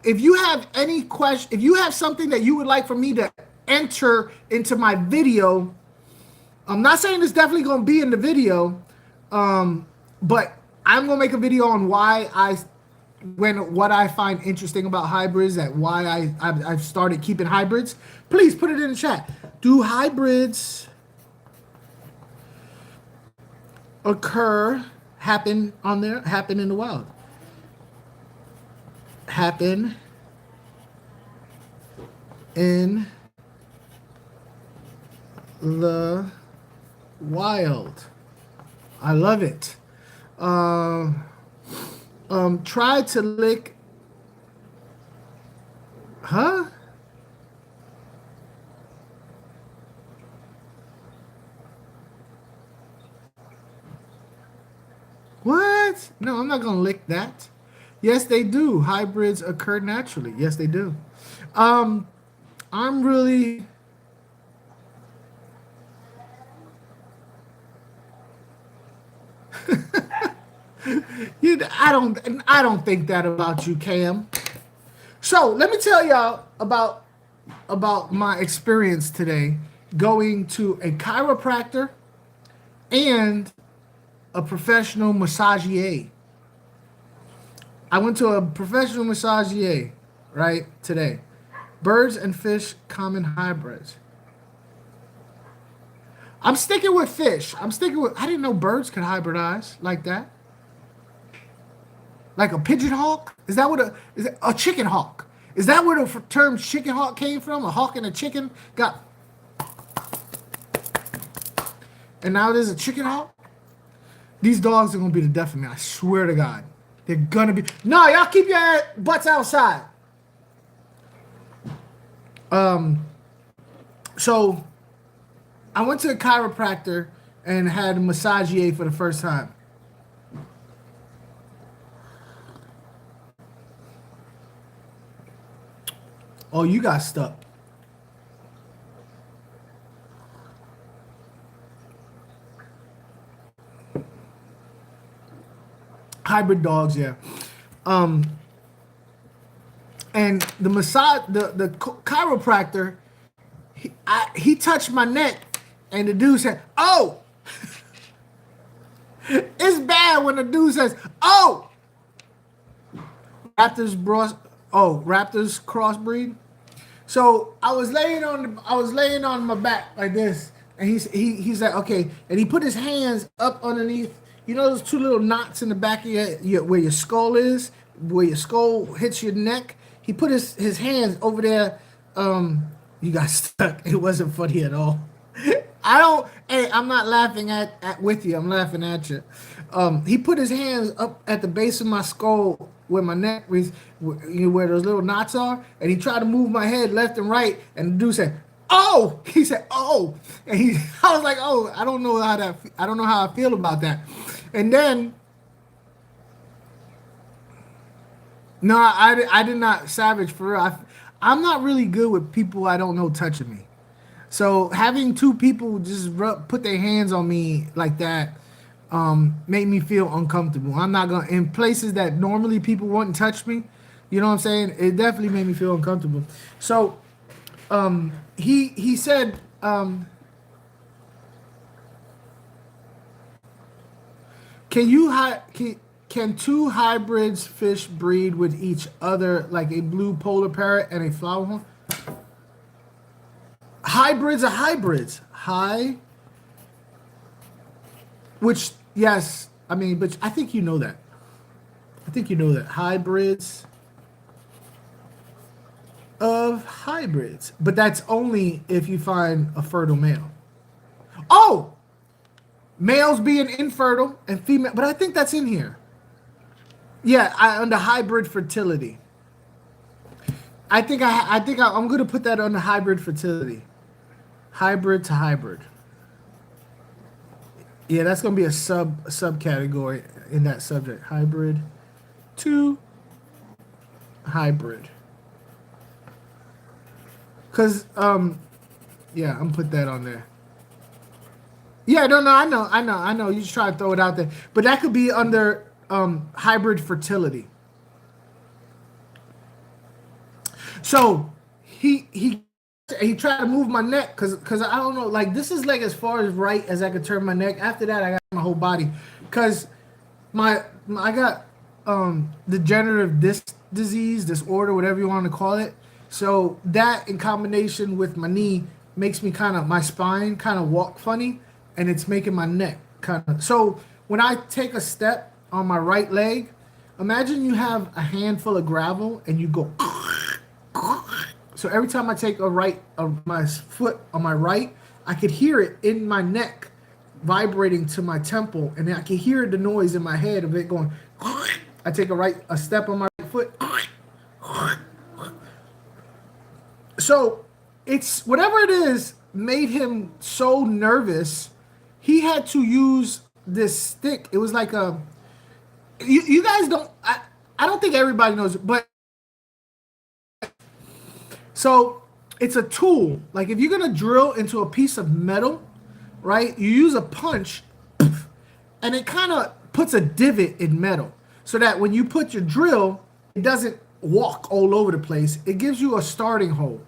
if you have any question, if you have something that you would like for me to enter into my video, I'm not saying it's definitely going to be in the video, but I'm going to make a video on what I find interesting about hybrids, that why I've started keeping hybrids. Please put it in the chat. Do hybrids happen in the wild? Happen in the wild. I love it. Try to lick. Huh? What? No, I'm not gonna lick that. Yes, they do. Hybrids occur naturally. Yes, they do. Um, I'm really. I don't think that about you, Cam. So let me tell y'all about my experience today going to a chiropractor and a professional massagier. I went to a professional massagier, right, today. Birds and fish common hybrids. I'm sticking with fish. I didn't know birds could hybridize like that. Like a pigeon hawk? Is it a chicken hawk? Is that where the term chicken hawk came from? A hawk and a chicken got, and now there's a chicken hawk? These dogs are gonna be the death of me. I swear to God. They're gonna be. No, y'all keep your butts outside. So I went to a chiropractor and had a massagier for the first time. Oh, you got stuck. Hybrid dogs, yeah. Um, and the chiropractor, he touched my neck, and the dude said, "Oh, it's bad when the dude says, oh, Raptors crossbreed." So I was laying on my back like this, and he's like, okay, and he put his hands up underneath. You know those two little knots in the back of where your skull is, where your skull hits your neck. He put his hands over there. You got stuck. It wasn't funny at all. I don't. Hey, I'm not laughing at with you. I'm laughing at you. He put his hands up at the base of my skull where my neck is, where those little knots are, and he tried to move my head left and right. And the dude said, "Oh," he said, "Oh," and I was like, "Oh, I don't know how I feel about that." And then, no, I did not savage for real. I'm not really good with people I don't know touching me. So having two people just put their hands on me like that made me feel uncomfortable. I'm not gonna in places that normally people wouldn't touch me. You know what I'm saying? It definitely made me feel uncomfortable. So he said, can two hybrids fish breed with each other like a blue polar parrot and a flower horn? Hybrids are hybrids. Which, yes, I mean, but I think you know that. I think you know that. Hybrids of hybrids. But that's only if you find a fertile male. Oh! Males being infertile and female, but I think that's in here. Yeah, under hybrid fertility. I'm gonna put that under hybrid fertility. Hybrid to hybrid. Yeah, that's gonna be a subcategory in that subject. Hybrid to hybrid. Cause yeah, I'm gonna put that on there. Yeah, no, I know. You just try to throw it out there, but that could be under hybrid fertility. So he tried to move my neck because I don't know, like this is like as far as right as I could turn my neck. After that, I got my whole body because I got degenerative disc disease, disorder, whatever you want to call it. So that in combination with my knee makes me my spine kind of walk funny, and it's making my neck kind of. So when I take a step on my right leg, imagine you have a handful of gravel and you go. So every time I take my foot on my right, I could hear it in my neck vibrating to my temple, and then I can hear the noise in my head of it going. I take a step on my right foot. So it's whatever it is made him so nervous. He had to use this stick. It was like a. You guys don't. I don't think everybody knows it, but so it's a tool. Like if you're gonna drill into a piece of metal, right? You use a punch, and it kind of puts a divot in metal, so that when you put your drill, it doesn't walk all over the place. It gives you a starting hole.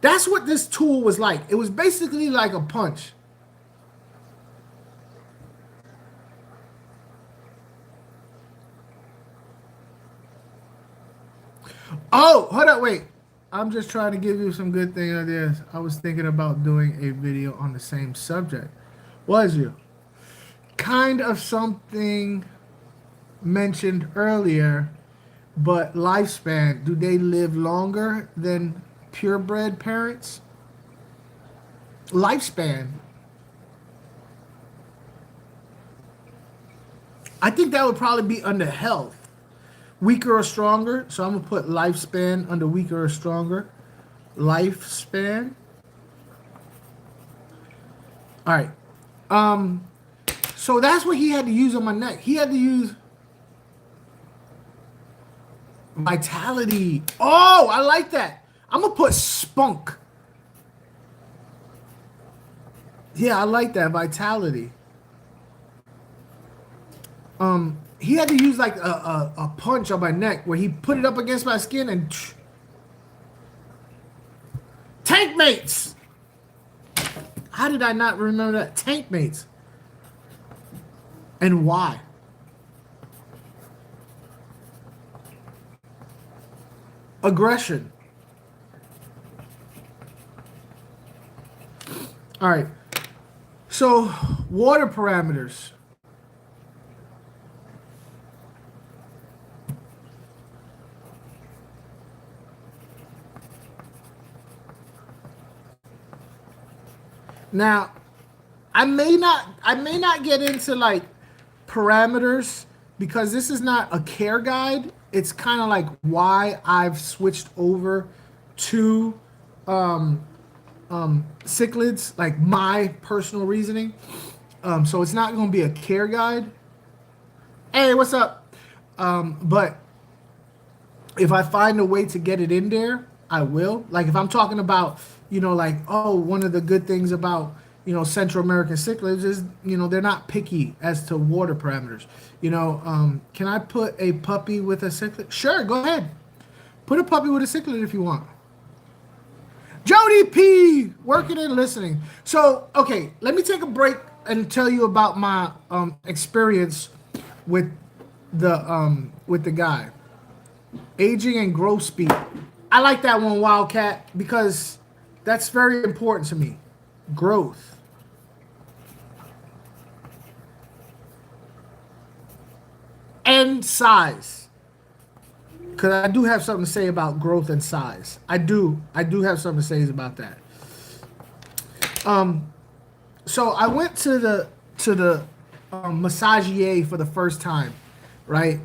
That's what this tool was like. It was basically like a punch. Oh, hold up, wait. I'm just trying to give you some good thing ideas. I was thinking about doing a video on the same subject. Was you? Kind of something mentioned earlier, but lifespan. Do they live longer than purebred parents? Lifespan. I think that would probably be under health. Weaker or stronger. So I'm going to put lifespan under weaker or stronger. Lifespan. All right. So that's what he had to use on my neck. He had to use vitality. Oh, I like that. I'm going to put spunk. Yeah, I like that. Vitality. He had to use like a punch on my neck where he put it up against my skin and tank mates. How did I not remember that? Tank mates. And why? Aggression. All right. So, water parameters. Now, I may not get into like parameters because this is not a care guide. It's kind of like why I've switched over to cichlids, like my personal reasoning. So it's not going to be a care guide. Hey, what's up? But if I find a way to get it in there, I will. Like if I'm talking about, like, oh, one of the good things about, Central American cichlids is, they're not picky as to water parameters. Can I put a puppy with a cichlid? Sure, go ahead. Put a puppy with a cichlid if you want. Jody P, working and listening. So, okay, let me take a break and tell you about my experience with the guy. Aging and growth speed. I like that one, Wildcat, because that's very important to me. Growth. And size. Because I do have something to say about growth and size. I do have something to say about that. So I went to the massagier for the first time, right?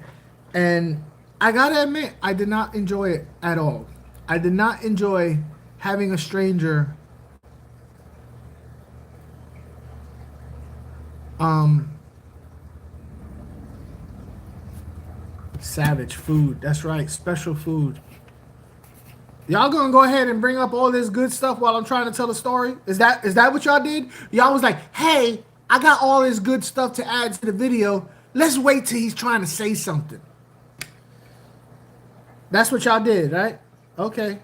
And I gotta admit, I did not enjoy it at all. I did not enjoy having a stranger savage food. That's right, special food. Y'all gonna go ahead and bring up all this good stuff while I'm trying to tell a story? Is that what y'all did? Y'all was like, hey, I got all this good stuff to add to the video. Let's wait till he's trying to say something. That's what y'all did, right? Okay.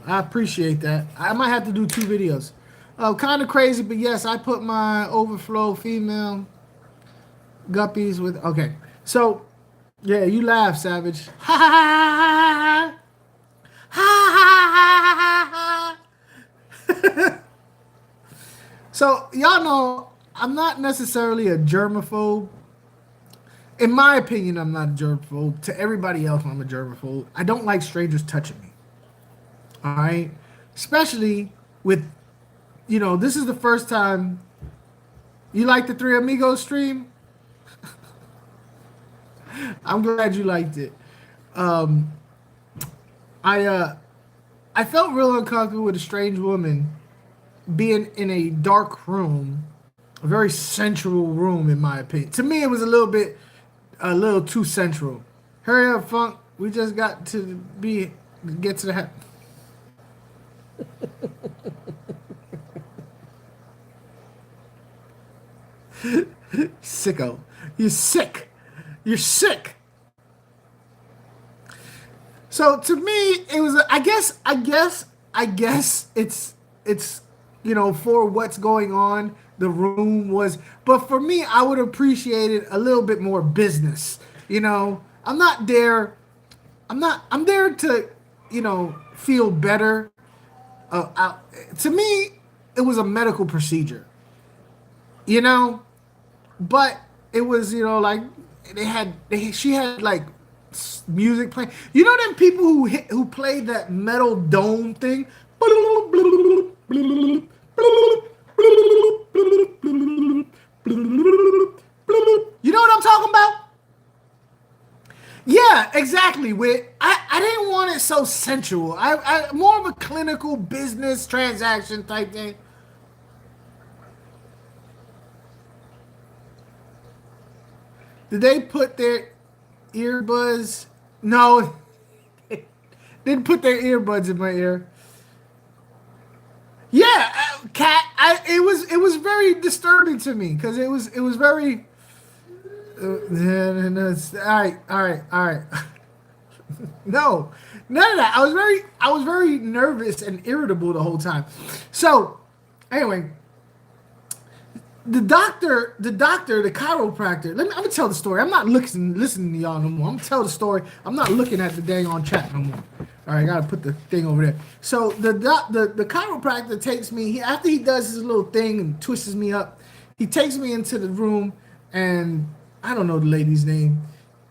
I appreciate that. I might have to do 2 videos. Kind of crazy, but yes, I put my overflow female guppies with... Okay. So, yeah, you laugh, Savage. Ha ha ha ha ha ha. So, y'all know I'm not necessarily a germaphobe. In my opinion, I'm not a germaphobe. To everybody else, I'm a germaphobe. I don't like strangers touching me. All right, especially with, this is the first time you like the Three Amigos stream. I'm glad you liked it. Um, I felt real uncomfortable with a strange woman being in a dark room, a very central room, in my opinion. To me, it was a little too central. Hurry up, Funk. We just got to get to the. Sicko. You're sick. You're sick. So to me, it was. I guess it's for what's going on. The room was, but for me, I would appreciate it a little bit more business. I'm not there. I'm there to, feel better. To me, it was a medical procedure. But it was, like she had like music playing. Them people who play that metal dome thing. You know what I'm talking about? Yeah, exactly. I didn't want it so sensual. I more of a clinical business transaction type thing. Did they put their earbuds? No, they didn't put their earbuds in my ear. Yeah, cat. It was very disturbing to me because it was very. All right. No, none of that. I was very nervous and irritable the whole time. So, anyway, the doctor, the chiropractor. I'm gonna tell the story. I'm not listening to y'all no more. I'm gonna tell the story. I'm not looking at the dang on chat no more. All right, I gotta put the thing over there. So the chiropractor takes me. After he does his little thing and twists me up, he takes me into the room, and I don't know the lady's name.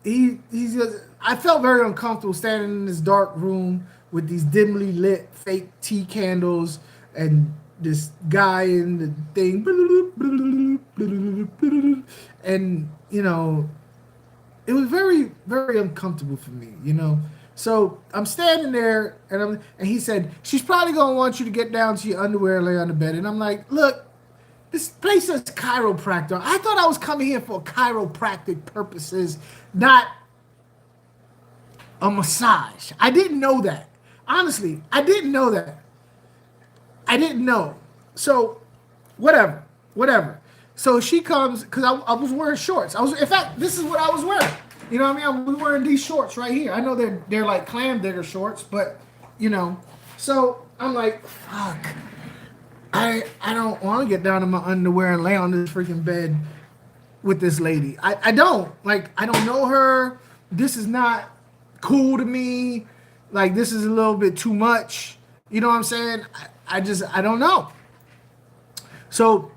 He's just, I felt very uncomfortable standing in this dark room with these dimly lit fake tea candles and this guy in the thing, and it was very, very uncomfortable for me. So I'm standing there, and he said, she's probably gonna want you to get down to your underwear and lay on the bed. And I'm like, look, this place says chiropractor. I thought I was coming here for chiropractic purposes, not a massage. I didn't know that. Honestly, I didn't know that. I didn't know. So, whatever. So she comes, because I was wearing shorts. In fact, this is what I was wearing. You know what I mean? I was wearing these shorts right here. I know they're like clam digger shorts, but So I'm like, fuck. I don't want to get down in my underwear and lay on this freaking bed with this lady. I don't. Like, I don't know her. This is not cool to me. Like, this is a little bit too much. You know what I'm saying? I don't know. So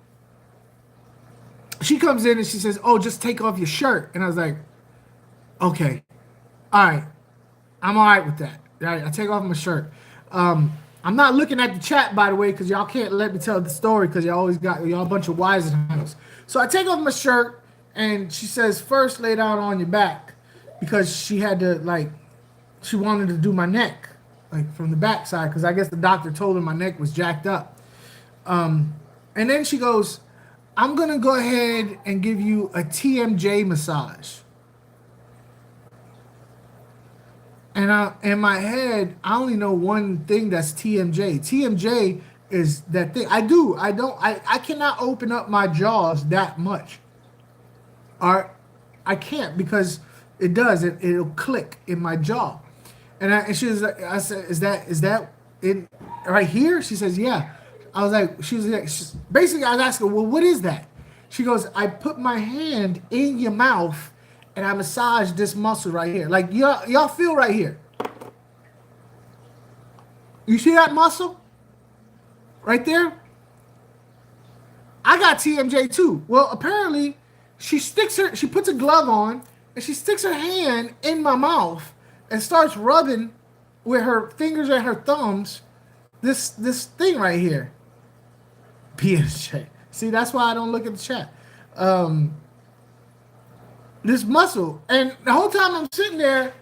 she comes in and she says, oh, just take off your shirt. And I was like, okay, all right, I'm all right with that. All right, I take off my shirt. I'm not looking at the chat, by the way, because y'all can't let me tell the story because y'all always got y'all a bunch of wise in the house. So I take off my shirt, and she says, first lay down on your back, because she had to, she wanted to do my neck, from the back side, because I guess the doctor told her my neck was jacked up. And then she goes, I'm going to go ahead and give you a TMJ massage. And in my head, I only know one thing that's TMJ. TMJ is that thing. I cannot open up my jaws that much. I can't, because it does. It'll click in my jaw. And I said, is that it right here? She says, yeah. I was like, basically I was asking, well, what is that? She goes, I put my hand in your mouth and I massage this muscle right here. Like, y'all feel right here. You see that muscle? Right there? I got TMJ too. Well, apparently she puts a glove on and she sticks her hand in my mouth and starts rubbing with her fingers and her thumbs this thing right here. Be in the chat. See, that's why I don't look at the chat. This muscle, and the whole time I'm sitting there,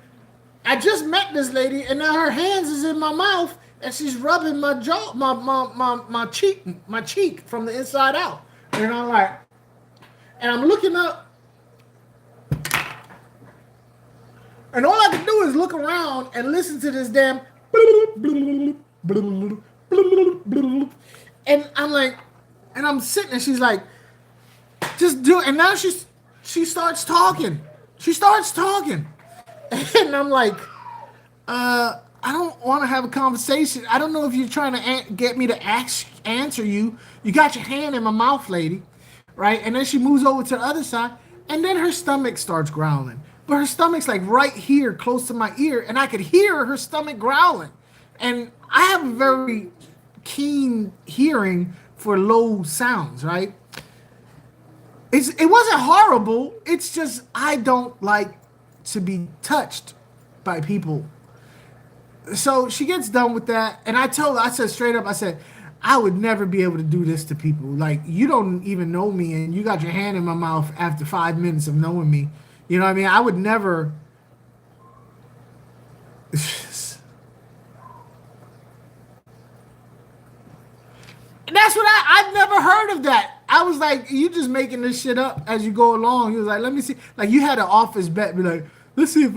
I just met this lady, and now her hands is in my mouth, and she's rubbing my jaw, my cheek from the inside out. And I'm like, and I'm looking up, and all I can do is look around and listen to this damn, and I'm like, and I'm sitting, and she's like, just do it. And now she starts talking. She starts talking. And I'm like, I don't want to have a conversation. I don't know if you're trying to get me to answer you. You got your hand in my mouth, lady. Right? And then she moves over to the other side. And then her stomach starts growling. But her stomach's like right here, close to my ear. And I could hear her stomach growling. And I have a very keen hearing for low sounds, right? It wasn't horrible. It's just I don't like to be touched by people. So she gets done with that, and I said straight up, I said, I would never be able to do this to people. Like, you don't even know me, and you got your hand in my mouth after 5 minutes of knowing me. You know what I mean? I would never. And that's what I've never heard of that. I was like, you just making this shit up as you go along. He was like, let me see. Like, you had an office bet, be like, let's see if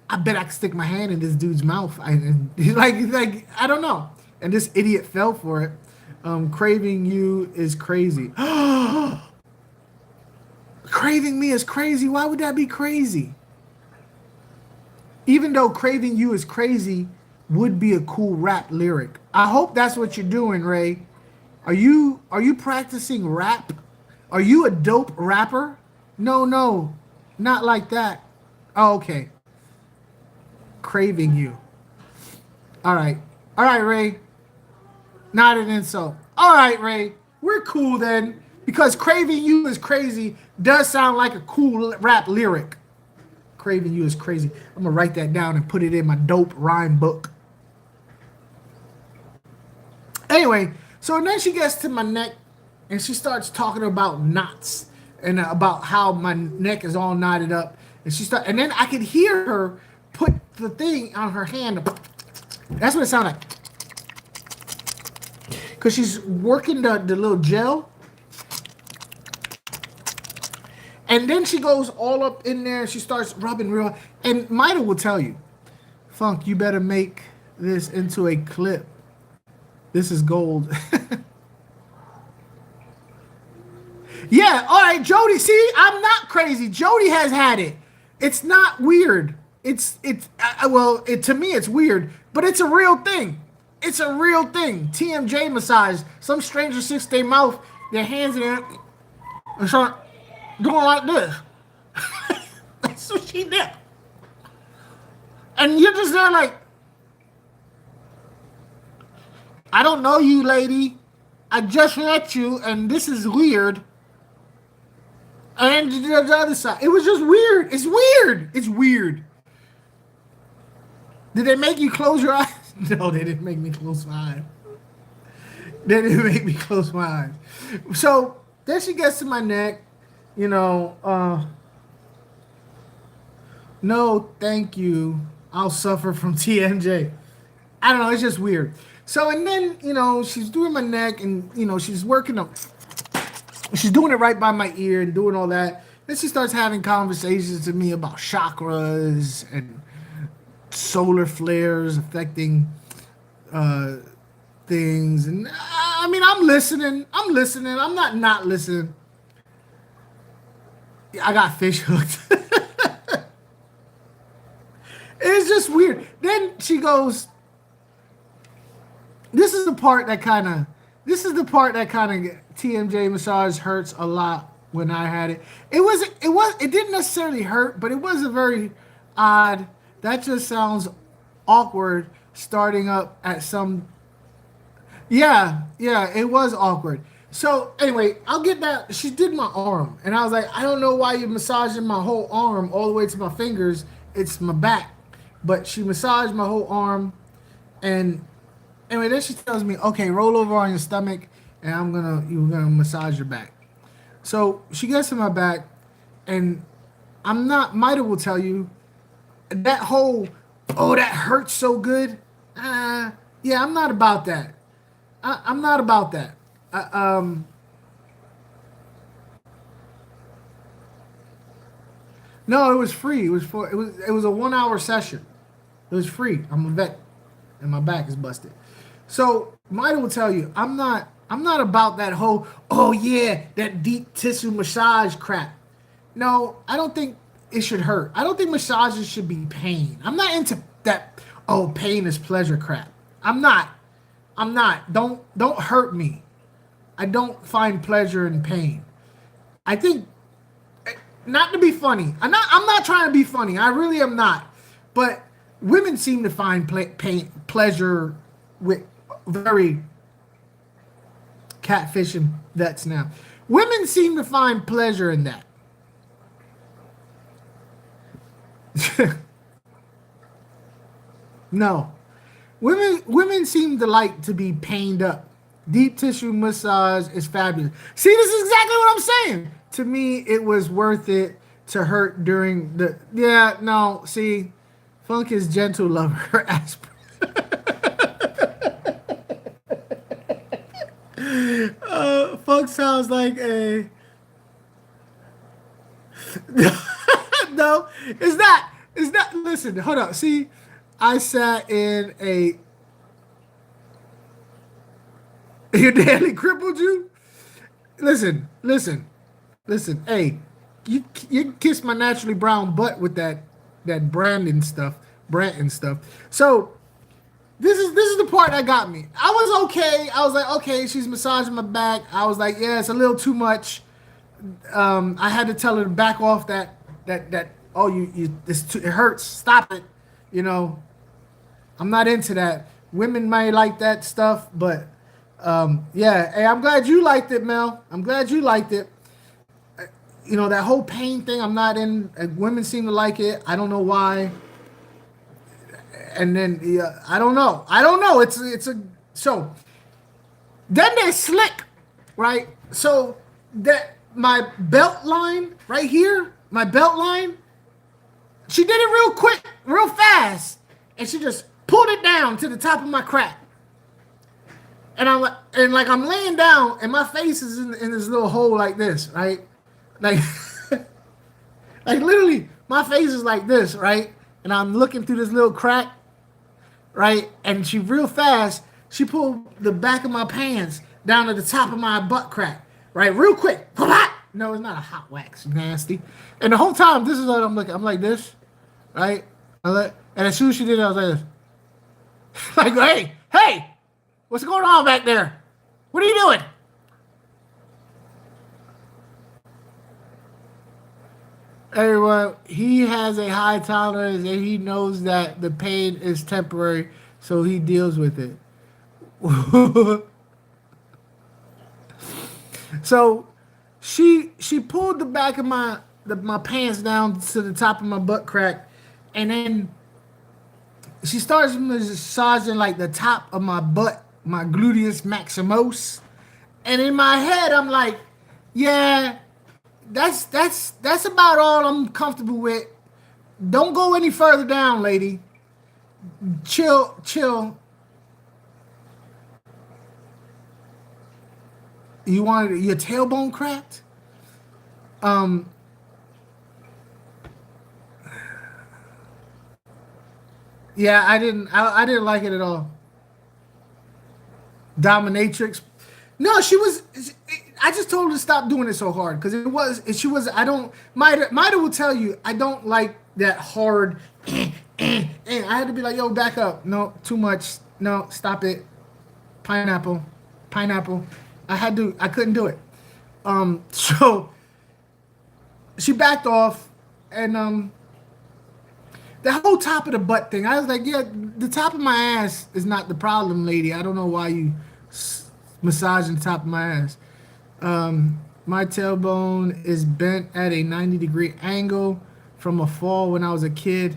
I bet I can stick my hand in this dude's mouth. And he's like, I don't know. And this idiot fell for it. Craving you is crazy. Craving me is crazy. Why would that be crazy? Even though craving you is crazy would be a cool rap lyric. I hope that's what you're doing, Ray. Are you practicing rap? Are you a dope rapper? No, not like that. Oh, okay. Craving you. All right, Ray. Not an insult. All right, Ray. We're cool then, because craving you is crazy does sound like a cool rap lyric. Craving you is crazy. I'm gonna write that down and put it in my dope rhyme book. Anyway. So then she gets to my neck, and she starts talking about knots and about how my neck is all knotted up. And then I could hear her put the thing on her hand. That's what it sounded like. Because she's working the little gel. And then she goes all up in there, and she starts rubbing real. And Mida will tell you, Funk, you better make this into a clip. This is gold. Yeah, all right, Jody. See, I'm not crazy. Jody has had it. It's not weird. To me, it's weird, but it's a real thing. It's a real thing. TMJ massage. Some stranger sticks their mouth, their hands in it, and start doing like this. That's what she did. And you're just there like, I don't know you, lady. I just met you, and this is weird. And the other side, it was just weird. It's weird. It's weird. Did they make you close your eyes? No, they didn't make me close my eyes. They didn't make me close my eyes. So then she gets to my neck, you know. No, thank you. I'll suffer from TMJ. I don't know. It's just weird. So, and then, you know, she's doing my neck, and, you know, she's working up. She's doing it right by my ear and doing all that. Then she starts having conversations to me about chakras and solar flares affecting things. And I mean, I'm listening. I'm not listening. I got fish hooked. It's just weird. Then she goes, this is the part that kind of TMJ massage hurts a lot when I had it. It didn't necessarily hurt, but it was a very odd. That just sounds awkward starting up at some. Yeah, it was awkward. So anyway, I'll get that. She did my arm, and I was like, I don't know why you're massaging my whole arm all the way to my fingers. It's my back, but she massaged my whole arm, and anyway, then she tells me, okay, roll over on your stomach, and you're gonna massage your back. So she gets to my back, and I'm not. Mida will tell you that whole, oh, that hurts so good. Yeah, I'm not about that. I'm not about that. Um, no, it was free. It was a 1 hour session. It was free. I'm a vet, and my back is busted. So Mida will tell you, I'm not about that whole, oh yeah, that deep tissue massage crap. No, I don't think it should hurt. I don't think massages should be pain. I'm not into that, oh, pain is pleasure crap. I'm not. I'm not. Don't hurt me. I don't find pleasure in pain. I think, not to be funny. I'm not trying to be funny. I really am not. But women seem to find pleasure with very catfishing vets now. Women seem to find pleasure in that. No. Women seem to like to be pained up. Deep tissue massage is fabulous. See, this is exactly what I'm saying. To me, it was worth it to hurt during the, yeah, no, see, Funk is gentle lover aspirin. Funk sounds like a no, it's not. It's not. Listen, hold up. See, I sat in a. Your daddy crippled you. Listen. Hey, you can kiss my naturally brown butt with that Brandon stuff. So this is the part that got me. I was okay. I was like, okay, she's massaging my back. I was like, yeah, it's a little too much. I had to tell her to back off that. Oh, it hurts. Stop it. You know, I'm not into that. Women might like that stuff, but yeah. Hey, I'm glad you liked it, Mel. I'm glad you liked it. You know, that whole pain thing. I'm not in. Women seem to like it. I don't know why. And then yeah, I don't know. It's a so. Then there's slick, right? So that my belt line right here, my belt line. She did it real quick, real fast, and she just pulled it down to the top of my crack. And I'm laying down, and my face is in this little hole like this, right? Like, like literally, my face is like this, right? And I'm looking through this little crack, right? And she real fast, she pulled the back of my pants down to the top of my butt crack, right? Real quick. No, it's not a hot wax, nasty. And the whole time, this is what I'm looking. I'm like this, right? And as soon as she did it, I was like this. Like, hey, what's going on back there? What are you doing? Everyone, he has a high tolerance and he knows that the pain is temporary, so he deals with it. So she pulled the back of my pants down to the top of my butt crack, and then she starts massaging like the top of my butt, my gluteus maximus, and in my head I'm like, yeah, that's about all I'm comfortable with. Don't go any further down, lady. Chill. You wanted your tailbone cracked? Yeah, I didn't like it at all. Dominatrix. No, she was. I just told her to stop doing it so hard because she was. I don't. Mida will tell you I don't like that hard. I had to be like, yo, back up. No, too much. No, stop it. Pineapple. I couldn't do it. So she backed off, and the whole top of the butt thing. I was like, yeah, the top of my ass is not the problem, lady. I don't know why you massaging the top of my ass. My tailbone is bent at a 90-degree angle from a fall when I was a kid.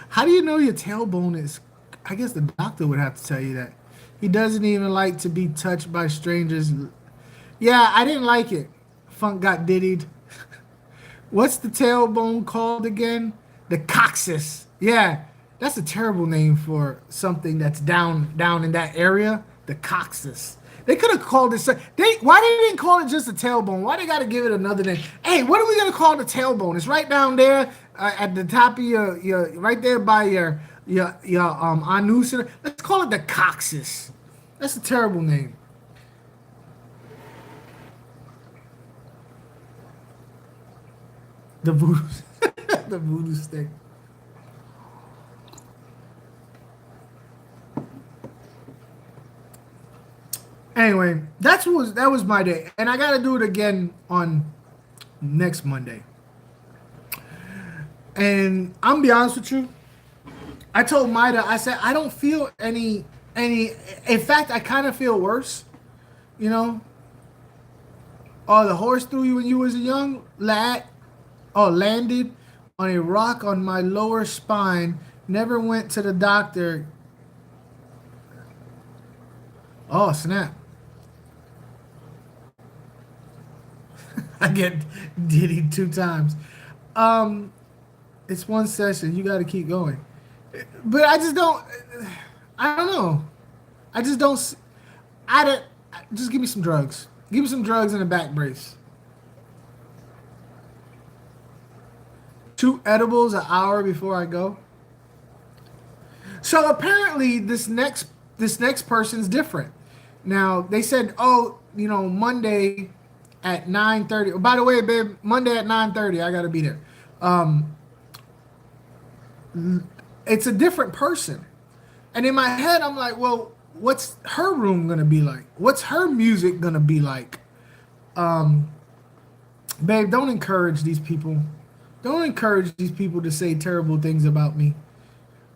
How do you know your tailbone is? I guess the doctor would have to tell you that. He doesn't even like to be touched by strangers. Yeah, I didn't like it. Funk got diddied. What's the tailbone called again? The coccyx. Yeah, that's a terrible name for something that's down in that area. The coccyx. They could have called it. Why they didn't call it just a tailbone? Why they got to give it another name? Hey, what are we gonna call the tailbone? It's right down there at the top of your right there by your anus. Let's call it the coccyx. That's a terrible name. The voodoo, the voodoo stick. Anyway, that was my day, and I gotta do it again on next Monday. And I'm gonna be honest with you. I told Maida, I said I don't feel any. In fact, I kind of feel worse. You know, oh, the horse threw you when you was a young lad. Oh, landed on a rock on my lower spine. Never went to the doctor. Oh, snap. I get diddy 2 times. It's one session. You got to keep going. But I just don't. I don't know. I just don't. I don't. Just give me some drugs. Give me some drugs and a back brace. 2 edibles an hour before I go. So apparently this next person's different. Now they said, oh, Monday at 9:30. Oh, by the way, babe, Monday at 9:30, I gotta be there. It's a different person, and in my head, I'm like, well, what's her room gonna be like? What's her music gonna be like? Babe, don't encourage these people. Don't encourage these people to say terrible things about me.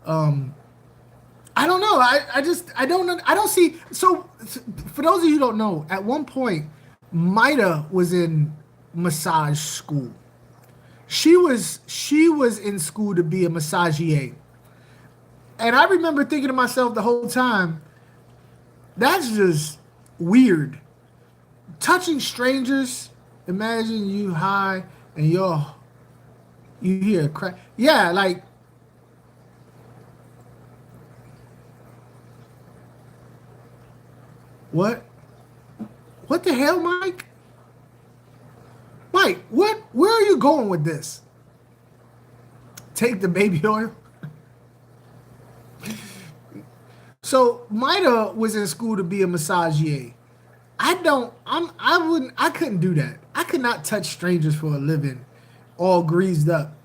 I don't know. I don't see. So for those of you who don't know, at one point, Maida was in massage school. She was in school to be a massagier. And I remember thinking to myself the whole time, that's just weird. Touching strangers, imagine you high and you hear a crack. Yeah, like, what? What the hell, Mike? Mike, where are you going with this? Take the baby oil? So Maida was in school to be a massagier. I couldn't do that. I could not touch strangers for a living, all greased up.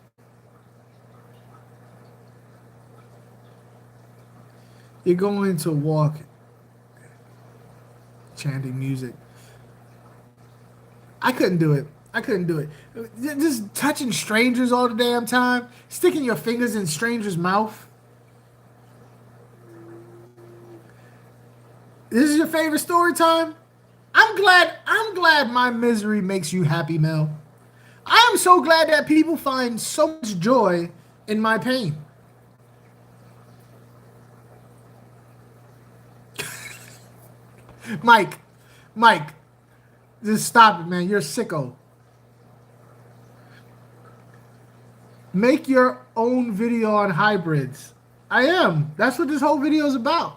You're going to walk chanting music. I couldn't do it. I couldn't do it. Just touching strangers all the damn time, sticking your fingers in strangers' mouth. This is your favorite story time? I'm glad my misery makes you happy, Mel. I am so glad that people find so much joy in my pain. Mike, just stop it, man. You're a sicko. Make your own video on hybrids. I am. That's what this whole video is about.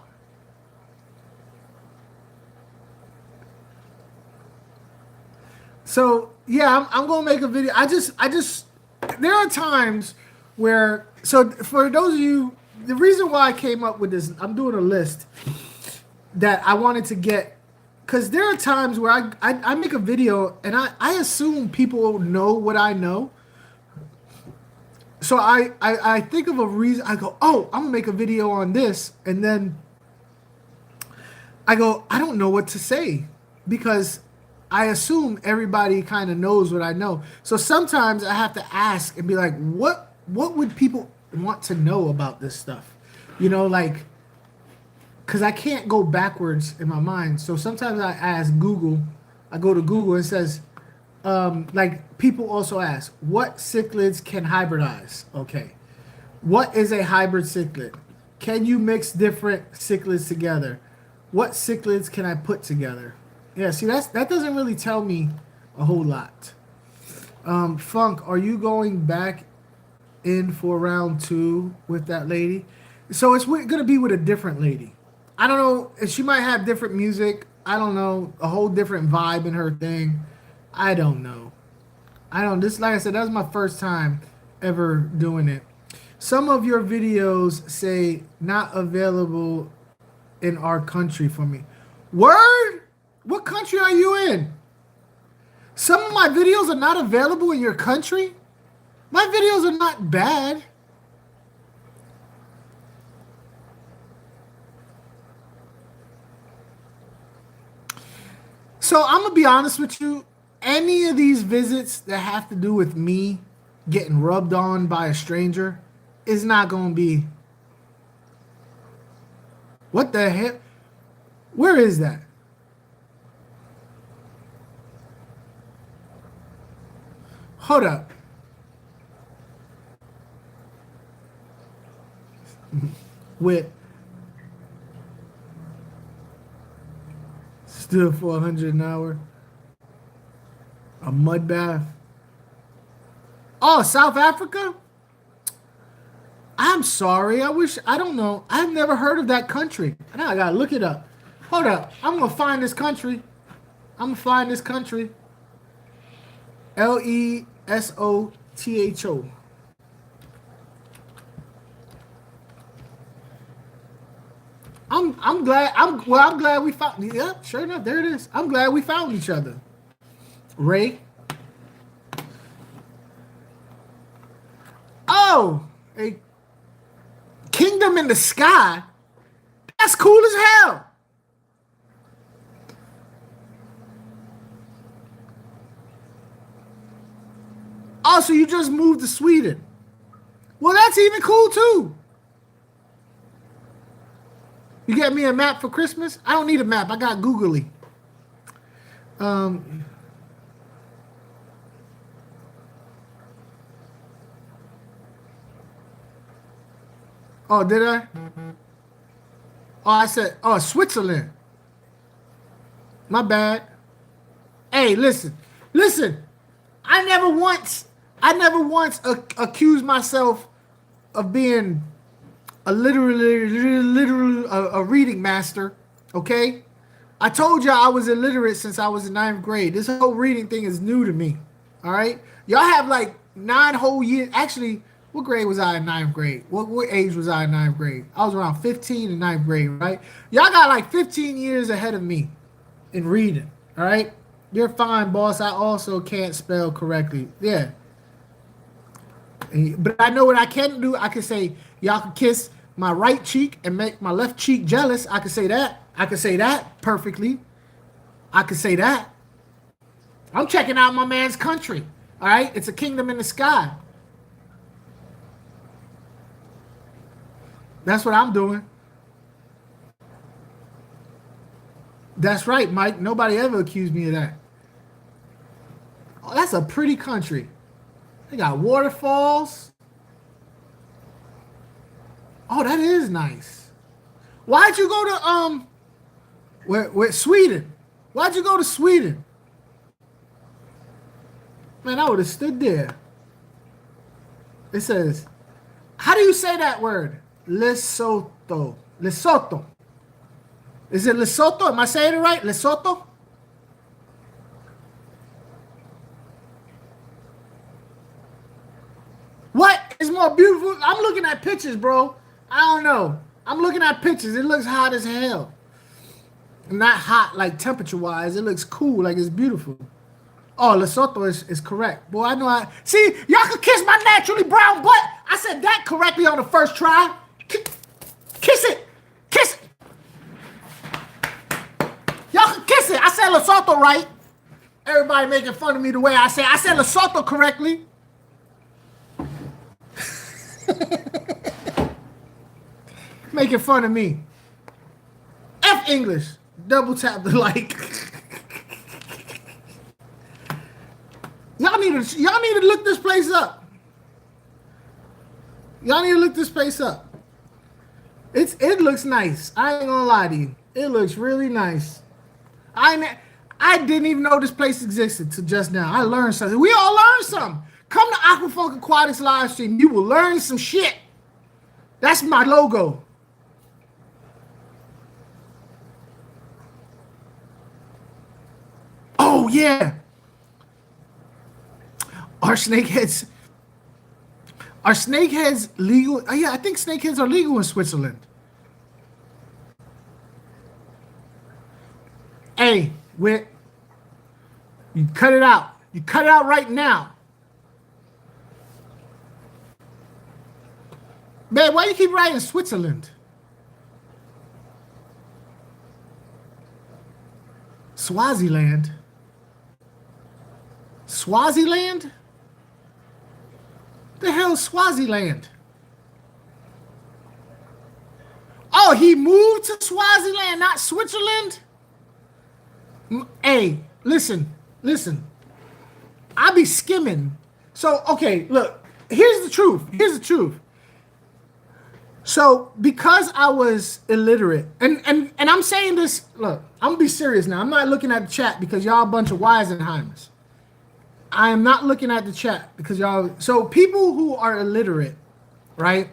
So yeah, I'm gonna make a video. There are times where, so for those of you, the reason why I came up with this, I'm doing a list that I wanted to get, because there are times where I make a video and I assume people know what I know. So I think of a reason. I go, oh, I'm gonna make a video on this, and then I go, I don't know what to say, because I assume everybody kind of knows what I know. So sometimes I have to ask and be like, what would people want to know about this stuff? Like, because I can't go backwards in my mind. So sometimes I ask Google, I go to Google and it says, like people also ask, what cichlids can hybridize? Okay. What is a hybrid cichlid? Can you mix different cichlids together? What cichlids can I put together? Yeah, see, that doesn't really tell me a whole lot. Funk, are you going back in for round 2 with that lady? So it's going to be with a different lady. I don't know. She might have different music. I don't know. A whole different vibe in her thing. I don't know. This, like I said, that was my first time ever doing it. Some of your videos say not available in our country for me. Word? What country are you in? Some of my videos are not available in your country? My videos are not bad. So I'm going to be honest with you. Any of these visits that have to do with me getting rubbed on by a stranger is not going to be. What the hell? Where is that? Hold up. With still 400 an hour. A mud bath. Oh, South Africa? I'm sorry. I don't know. I've never heard of that country. Now I gotta look it up. Hold up. I'm gonna find this country. Lesotho. I'm glad we found. Yep, sure enough, there it is. I'm glad we found each other. Ray. Oh, a kingdom in the sky. That's cool as hell. Oh, so you just moved to Sweden. Well, that's even cool too. You get me a map for Christmas? I don't need a map. I got Googly. Oh, did I? Oh, I said, oh, Switzerland. My bad. Hey, listen. I never once accused myself of being a literal a reading master. Okay, I told y'all I was illiterate since I was in 9th grade. This whole reading thing is new to me. All right, y'all have like 9 whole years. Actually, what grade was I in 9th grade? What age was I in 9th grade? I was around 15 in 9th grade, right? Y'all got like 15 years ahead of me in reading. All right, you're fine, boss. I also can't spell correctly. Yeah. But I know what I can do. I can say, y'all can kiss my right cheek and make my left cheek jealous. I can say that. I can say that perfectly. I can say that. I'm checking out my man's country. All right? It's a kingdom in the sky. That's what I'm doing. That's right, Mike. Nobody ever accused me of that. Oh, that's a pretty country. They got waterfalls. Oh, that is nice. Why'd you go to where Sweden? Why'd you go to Sweden? Man, I would have stood there. It says, how do you say that word? Lesotho. Lesotho. Is it Lesotho? Am I saying it right? Lesotho? What is more beautiful? I'm looking at pictures, bro. I don't know. I'm looking at pictures. It looks hot as hell. Not hot like temperature-wise. It looks cool, like it's beautiful. Oh, Lesotho is correct. Boy, I know I... See, y'all can kiss my naturally brown butt. I said that correctly on the first try. Kiss it. Kiss it. Y'all can kiss it. I said Lesotho right. Everybody making fun of me the way I said Lesotho correctly. Making fun of me. English. Double tap the like. Y'all need to look this place up. Y'all need to look this place up. It looks nice. I ain't gonna lie to you. It looks really nice. I didn't even know this place existed till just now. I learned something. We all learned something. Come to AQUA FUNK Aquatics live stream. You will learn some shit. That's my logo. Oh yeah. Are snakeheads legal? Oh, yeah, I think snakeheads are legal in Switzerland. Hey, Whit, you cut it out. You cut it out right now. Man, why you keep writing Switzerland? Swaziland? Swaziland? The hell is Swaziland? Oh, he moved to Swaziland, not Switzerland? Hey, listen. I be skimming. So, okay, look, here's the truth. So, because I was illiterate, and I'm saying this, look, I'm gonna be serious now. I'm not looking at the chat because y'all a bunch of Weisenheimers. I am not looking at the chat because y'all. So people who are illiterate, right?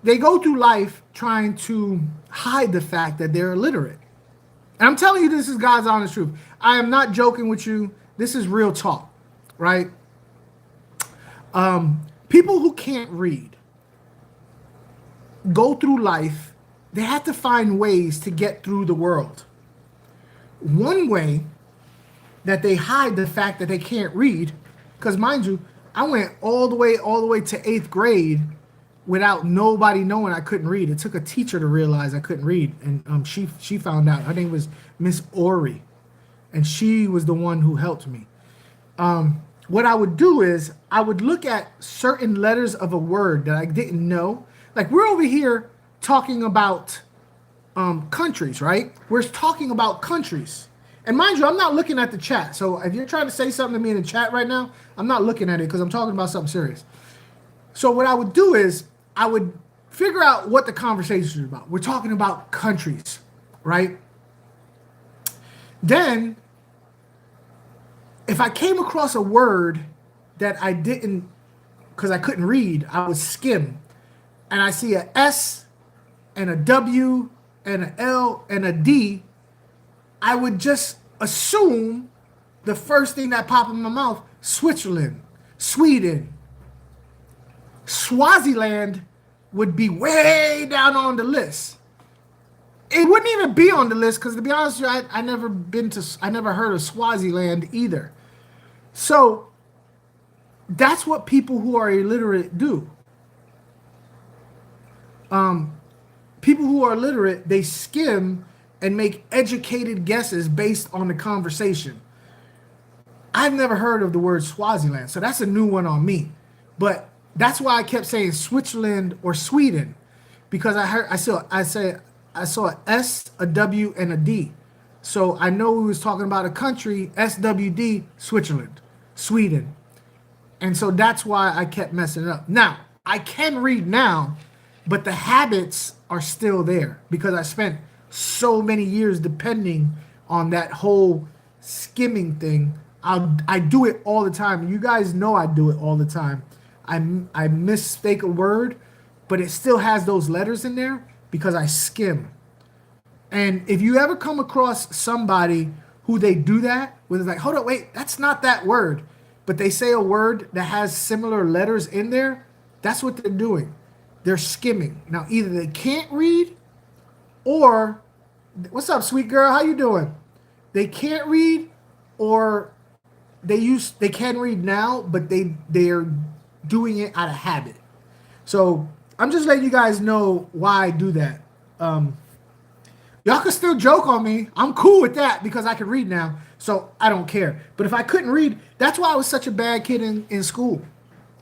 They go through life trying to hide the fact that they're illiterate. And I'm telling you, this is God's honest truth. I am not joking with you. This is real talk, right? People who can't read go through life. They have to find ways to get through the world. One way that they hide the fact that they can't read, because mind you, I went all the way to 8th grade without nobody knowing I couldn't read. It took a teacher to realize I couldn't read, and she found out. Her name was Miss Ori, and she was the one who helped me. What I would do is I would look at certain letters of a word that I didn't know. Like we're over here talking about countries, right? We're talking about countries. And mind you, I'm not looking at the chat. So if you're trying to say something to me in the chat right now, I'm not looking at it because I'm talking about something serious. So what I would do is I would figure out what the conversation is about. We're talking about countries, right? Then, if I came across a word that I didn't, because I couldn't read, I would skim. And I see a S and a W and an L and a D, I would just assume the first thing that popped in my mouth, Switzerland, Sweden. Swaziland would be way down on the list. It wouldn't even be on the list because, to be honest with you, I never heard of Swaziland either. So that's what people who are illiterate do. People who are illiterate, they skim and make educated guesses based on the conversation. I've never heard of the word Swaziland, so that's a new one on me. But that's why I kept saying Switzerland or Sweden, because I saw an S, a W, and a D. So I know we was talking about a country, SWD, Switzerland, Sweden. And so that's why I kept messing it up. Now, I can read now, but the habits are still there because I spent so many years depending on that whole skimming thing. I do it all the time. You guys know I do it all the time. I mistake a word, but it still has those letters in there because I skim. And if you ever come across somebody who they do that, where it's like, hold up, wait, that's not that word, but they say a word that has similar letters in there, that's what they're doing. They're skimming. Now, either they can't read or, what's up, sweet girl? How you doing? They can't read, or they can read now, but they're doing it out of habit. So I'm just letting you guys know why I do that. Y'all can still joke on me. I'm cool with that because I can read now, so I don't care. But if I couldn't read, that's why I was such a bad kid in school.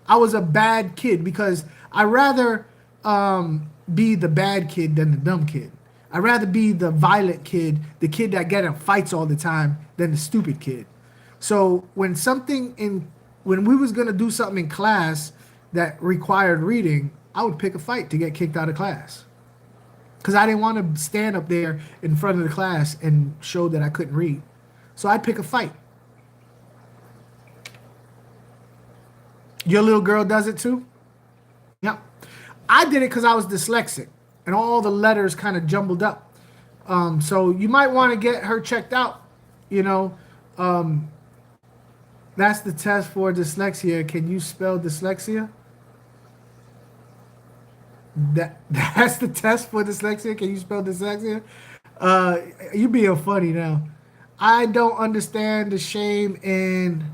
I was a bad kid because I rather be the bad kid than the dumb kid. I'd rather be the violent kid, the kid that get in fights all the time, than the stupid kid. So when we was gonna do something in class that required reading, I would pick a fight to get kicked out of class. Because I didn't want to stand up there in front of the class and show that I couldn't read. So I'd pick a fight. Your little girl does it too? Yeah. I did it because I was dyslexic and all the letters kind of jumbled up. So you might want to get her checked out. You know, that's the test for dyslexia. Can you spell dyslexia? That's the test for dyslexia. Can you spell dyslexia? You being funny now. I don't understand the shame in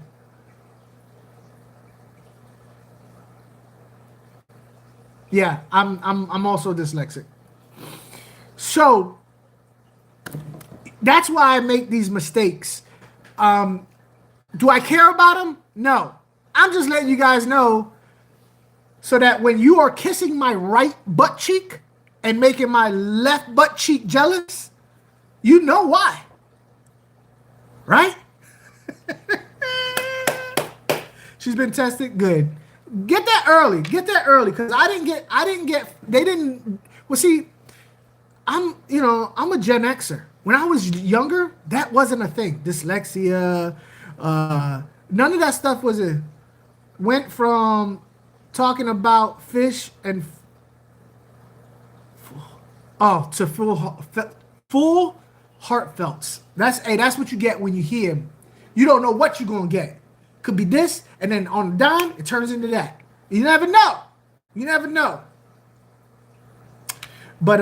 yeah, I'm also dyslexic. So that's why I make these mistakes. Do I care about them? No. I'm just letting you guys know so that when you are kissing my right butt cheek and making my left butt cheek jealous, you know why. Right? She's been tested? Good. Get that early. Get that early. Because well, see, I'm a Gen Xer. When I was younger, that wasn't a thing. Dyslexia, none of that stuff was a, went from talking about fish and to full heartfelts. That's what you get when you hear him. You don't know what you're gonna get. Could be this, and then on the dime, it turns into that. You never know. You never know. But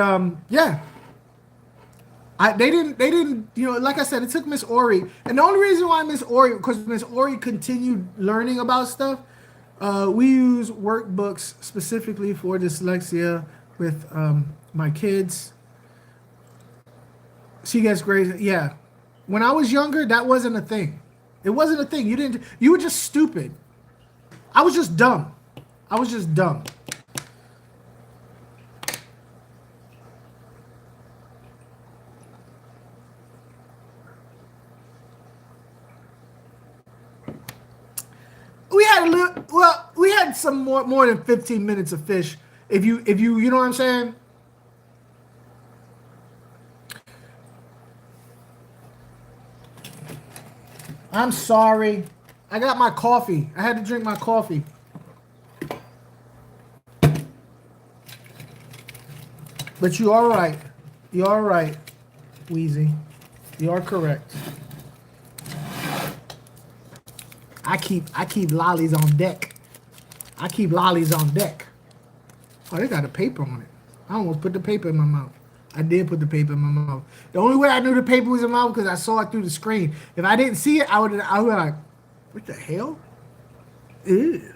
yeah. They didn't, like I said, it took Miss Ori. And the only reason why because Miss Ori continued learning about stuff, we use workbooks specifically for dyslexia with my kids. She gets grades. Yeah. When I was younger, that wasn't a thing. It wasn't a thing. You were just stupid. I was just dumb. We had some more than 15 minutes of fish. If you know what I'm saying? I'm sorry. I got my coffee. I had to drink my coffee. But you are right. You are right, Wheezy. You are correct. I keep lollies on deck. I keep lollies on deck. Oh, they got a paper on it. I almost put the paper in my mouth. I did put the paper in my mouth. The only way I knew the paper was in my mouth because I saw it through the screen. If I didn't see it, I would like, what the hell? Ew.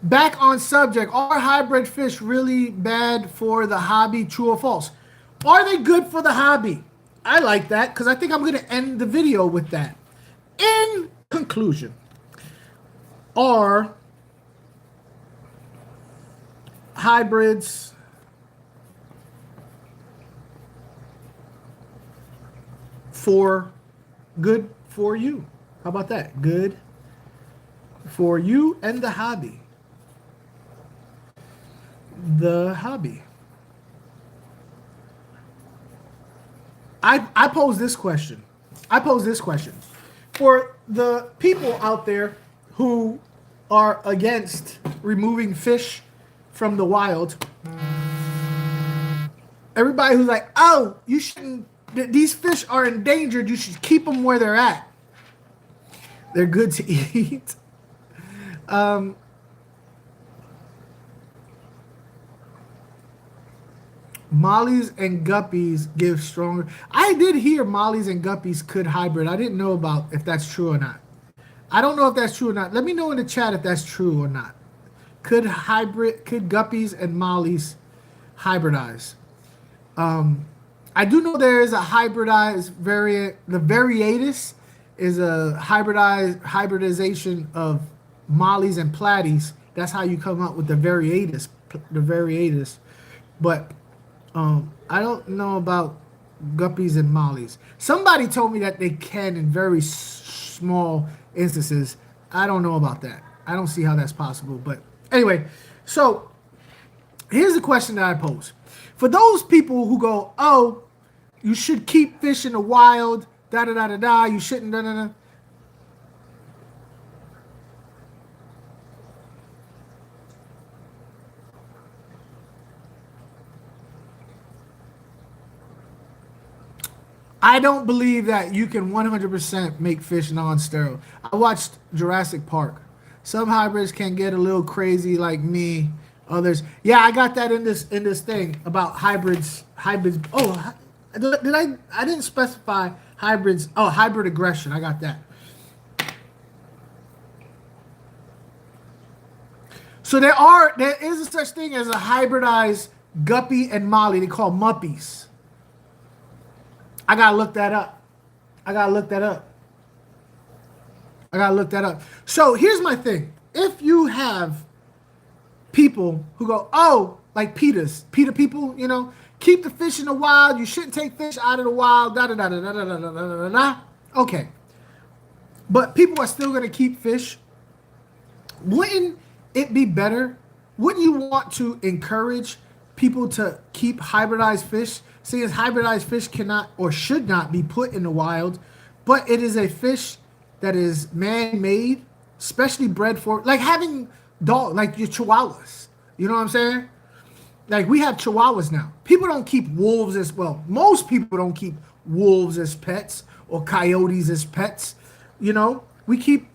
Back on subject, are hybrid fish really bad for the hobby? True or false? Are they good for the hobby? I like that because I think I'm going to end the video with that. In conclusion, are hybrids good for you? How about that? Good for you and the hobby. The hobby. I pose this question. For the people out there who are against removing fish from the wild, everybody who's like, oh, you shouldn't, these fish are endangered, you should keep them where they're at. They're good to eat. Mollies and guppies give stronger. I did hear mollies and guppies could hybrid. I didn't know about if that's true or not. I don't know if that's true or not. Let me know in the chat if that's true or not. Could guppies and mollies hybridize? I do know there is a hybridized variant, the variatus, is a hybridization of mollies and platies. That's how you come up with the variatus. The variatus. But I don't know about guppies and mollies. Somebody told me that they can in very small instances. I don't know about that. I don't see how that's possible. But anyway, so here's the question that I pose. For those people who go, oh, you should keep fish in the wild, da-da-da-da-da, you shouldn't, da-da-da. I don't believe that you can 100% make fish non-sterile. I watched Jurassic Park. Some hybrids can get a little crazy like me. Others, yeah, I got that in this thing about hybrids. Oh, did I? I didn't specify hybrids. Oh, hybrid aggression. I got that. So there is a such thing as a hybridized guppy and molly. They call muppies. I gotta look that up. So here's my thing. If you have people who go, oh, like PETA people, you know, keep the fish in the wild. You shouldn't take fish out of the wild. Da da da da da da da da da da. Okay, but people are still gonna keep fish. Wouldn't it be better? Wouldn't you want to encourage people to keep hybridized fish? Seeing as hybridized fish cannot or should not be put in the wild, but it is a fish that is man-made, specially bred for, like having dog, like your chihuahuas. You know what I'm saying? Like we have chihuahuas now. People don't keep wolves as well. Most people don't keep wolves as pets or coyotes as pets. You know, we keep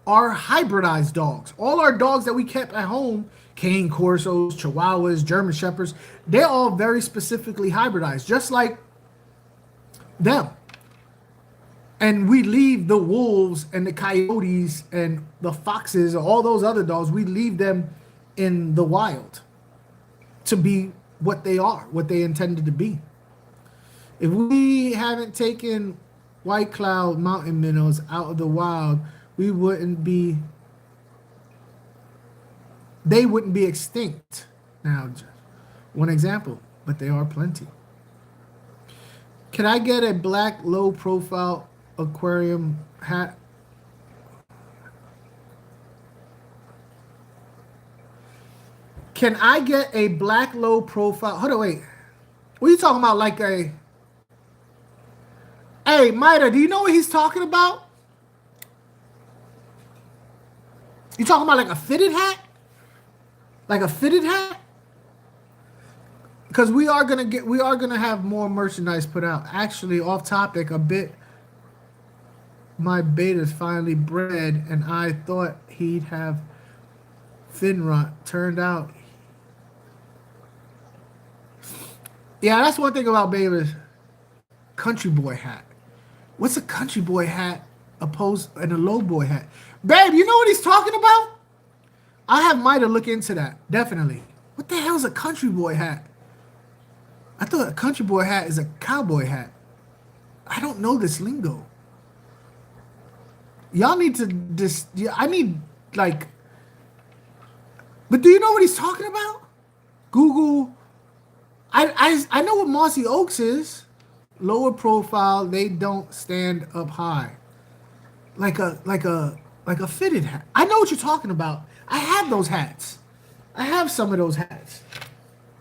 our hybridized dogs. All our dogs that we kept at home, cane corsos, chihuahuas, German shepherds, they're all very specifically hybridized, just like them. And we leave the wolves and the coyotes and the foxes, all those other dogs, we leave them in the wild to be what they are, what they intended to be. If we haven't taken white cloud mountain minnows out of the wild, they wouldn't be extinct. Now, one example, but there are plenty. Can I get a black low profile aquarium hat? Can I get a black low profile? Hold on, wait. What are you talking about? Like a... Hey, Mida, do you know what he's talking about? You talking about like a fitted hat? Like a fitted hat? Because we are gonna have more merchandise put out. Actually, off topic a bit. My beta's finally bred, and I thought he'd have fin rot. Turned out, yeah, that's one thing about betas. Country boy hat. What's a country boy hat opposed and a low boy hat? Babe, you know what he's talking about? I have Mida look into that, definitely. What the hell is a country boy hat? I thought a country boy hat is a cowboy hat. I don't know this lingo. Y'all need to I need, like... But do you know what he's talking about? Google. I know what mossy oaks is. Lower profile, they don't stand up high. Like a fitted hat. I know what you're talking about. I have those hats. I have some of those hats.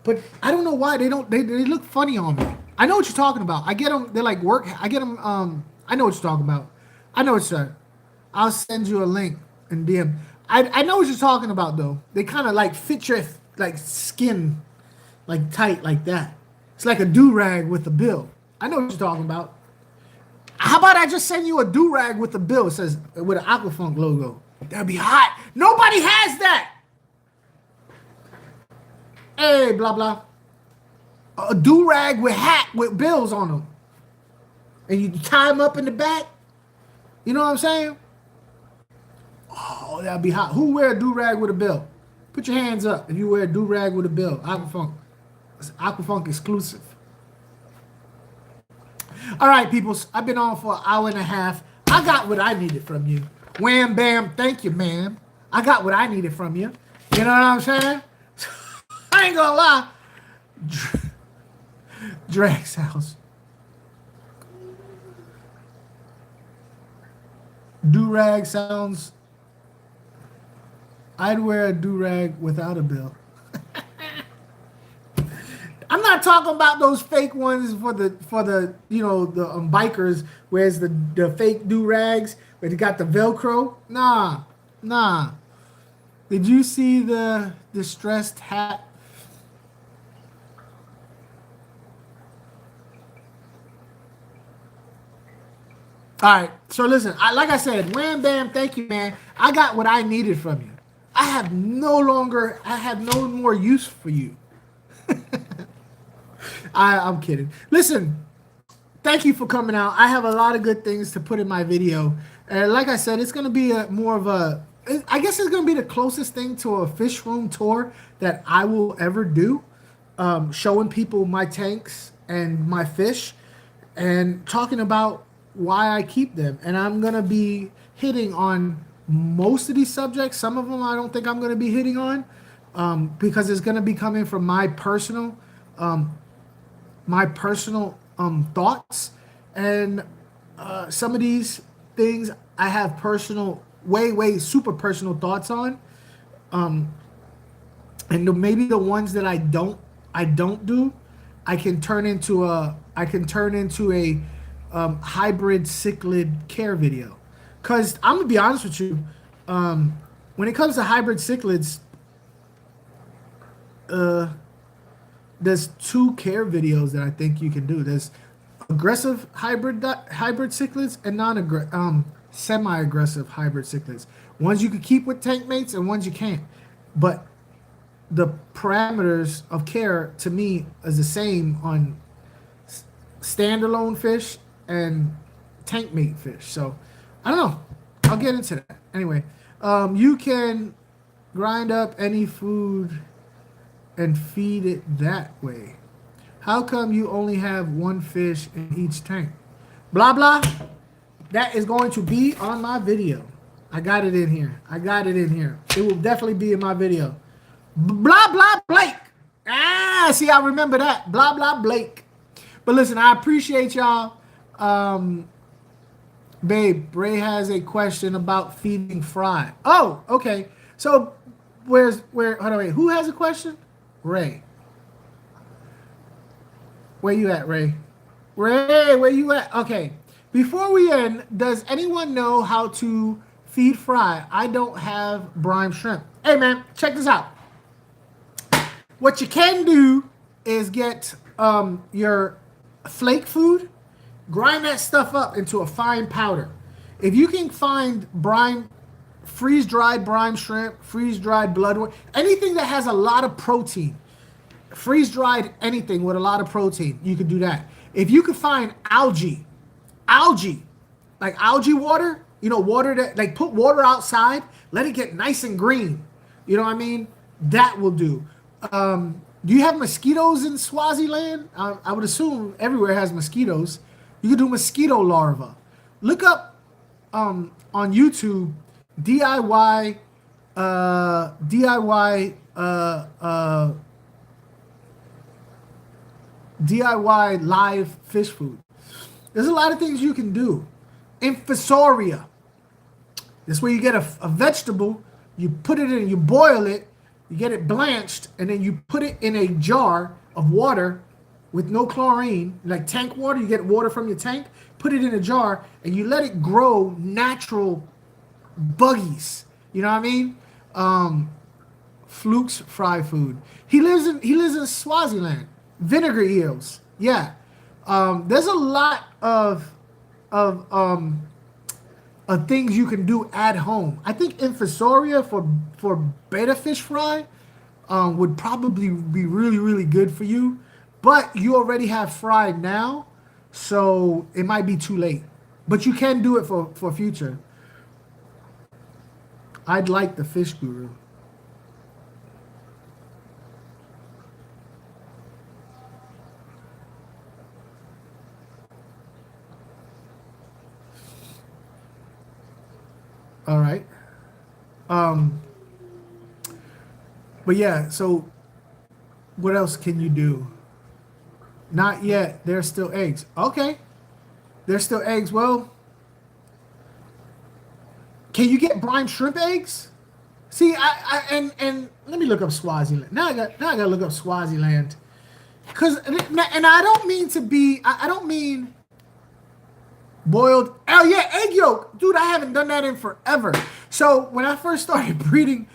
But I don't know why they look funny on me. I know what you're talking about. I get them, they're like work. I get them, I know what you're talking about. I know what you're, I'll send you a link in DM. I know what you're talking about though. They kind of like fit your like skin like tight like that. It's like a do-rag with a bill. I know what you're talking about. How about I just send you a do-rag with a bill? It says with an AQUA FUNK logo. That'd be hot. Nobody has that. Hey, blah blah. A do-rag with hat with bills on them, and you tie them up in the back. You know what I'm saying? Oh, that'd be hot. Who wear a do-rag with a bill? Put your hands up if you wear a do-rag with a bill. AQUA FUNK. It's AQUA FUNK exclusive. All right, people. I've been on for an hour and a half. I got what I needed from you. Wham, bam, thank you, ma'am. I got what I needed from you. You know what I'm saying? I ain't gonna lie. Drag sounds. Do-rag sounds. I'd wear a do-rag without a bill. I'm not talking about those fake ones for the you know the bikers, where's the fake do-rags where they got the Velcro. Nah. Did you see the distressed hat? All right, so listen, like I said, wham bam, thank you, man. I got what I needed from you. I have no more use for you. I'm kidding. Listen, thank you for coming out. I have a lot of good things to put in my video. And like I said, it's going to be more of a, I guess it's going to be the closest thing to a fish room tour that I will ever do. Showing people my tanks and my fish and talking about why I keep them. And I'm going to be hitting on most of these subjects. Some of them I don't think I'm going to be hitting on because it's going to be coming from my personal thoughts, and some of these things I have personal, way super personal thoughts on, and maybe the ones that I don't do, I can turn into a hybrid cichlid care video. Because I'm gonna be honest with you, when it comes to hybrid cichlids, there's two care videos that I think you can do. There's aggressive hybrid cichlids and semi-aggressive hybrid cichlids. Ones you can keep with tank mates and ones you can't. But the parameters of care to me is the same on standalone fish and tank mate fish. So I don't know. I'll get into that. Anyway, you can grind up any food and feed it that way. How come you only have one fish in each tank? Blah, blah. That is going to be on my video. I got it in here. It will definitely be in my video. Blah, blah, Blake. See, I remember that. Blah, blah, Blake. But listen, I appreciate y'all. Babe, Ray has a question about feeding fry. Oh, okay. So, hold on, wait. Who has a question? Ray. Where you at, Ray? Ray, where you at? Okay. Before we end, does anyone know how to feed fry? I don't have brine shrimp. Hey, man, check this out. What you can do is get your flake food, grind that stuff up into a fine powder. If you can find freeze-dried brine shrimp, freeze-dried bloodworm, anything that has a lot of protein, freeze-dried anything with a lot of protein, you can do that. If you can find algae, like algae water, water that, like, put water outside, let it get nice and green. You know what I mean? That will do. Do you have mosquitoes in Swaziland? I would assume everywhere has mosquitoes. You can do mosquito larva. Look up on YouTube DIY live fish food. There's a lot of things you can do. Infusoria. This way you get a vegetable, you put it in, you boil it, you get it blanched, and then you put it in a jar of water with no chlorine, like tank water. You get water from your tank, put it in a jar, and you let it grow natural buggies. You know what I mean? Fluke's fry food. He lives in Swaziland. Vinegar eels. Yeah. There's a lot of things you can do at home. I think infusoria for betta fish fry would probably be really, really good for you. But you already have fry now, so it might be too late. But you can do it for future. I'd like the fish guru. But yeah, so what else can you do? Not yet. There's still eggs. Okay. There's still eggs. Well, can you get brine shrimp eggs? See, and let me look up Swaziland. Now I gotta look up Swaziland. Cause and I don't mean to be I don't mean boiled. Oh yeah, egg yolk. Dude, I haven't done that in forever. So when I first started breeding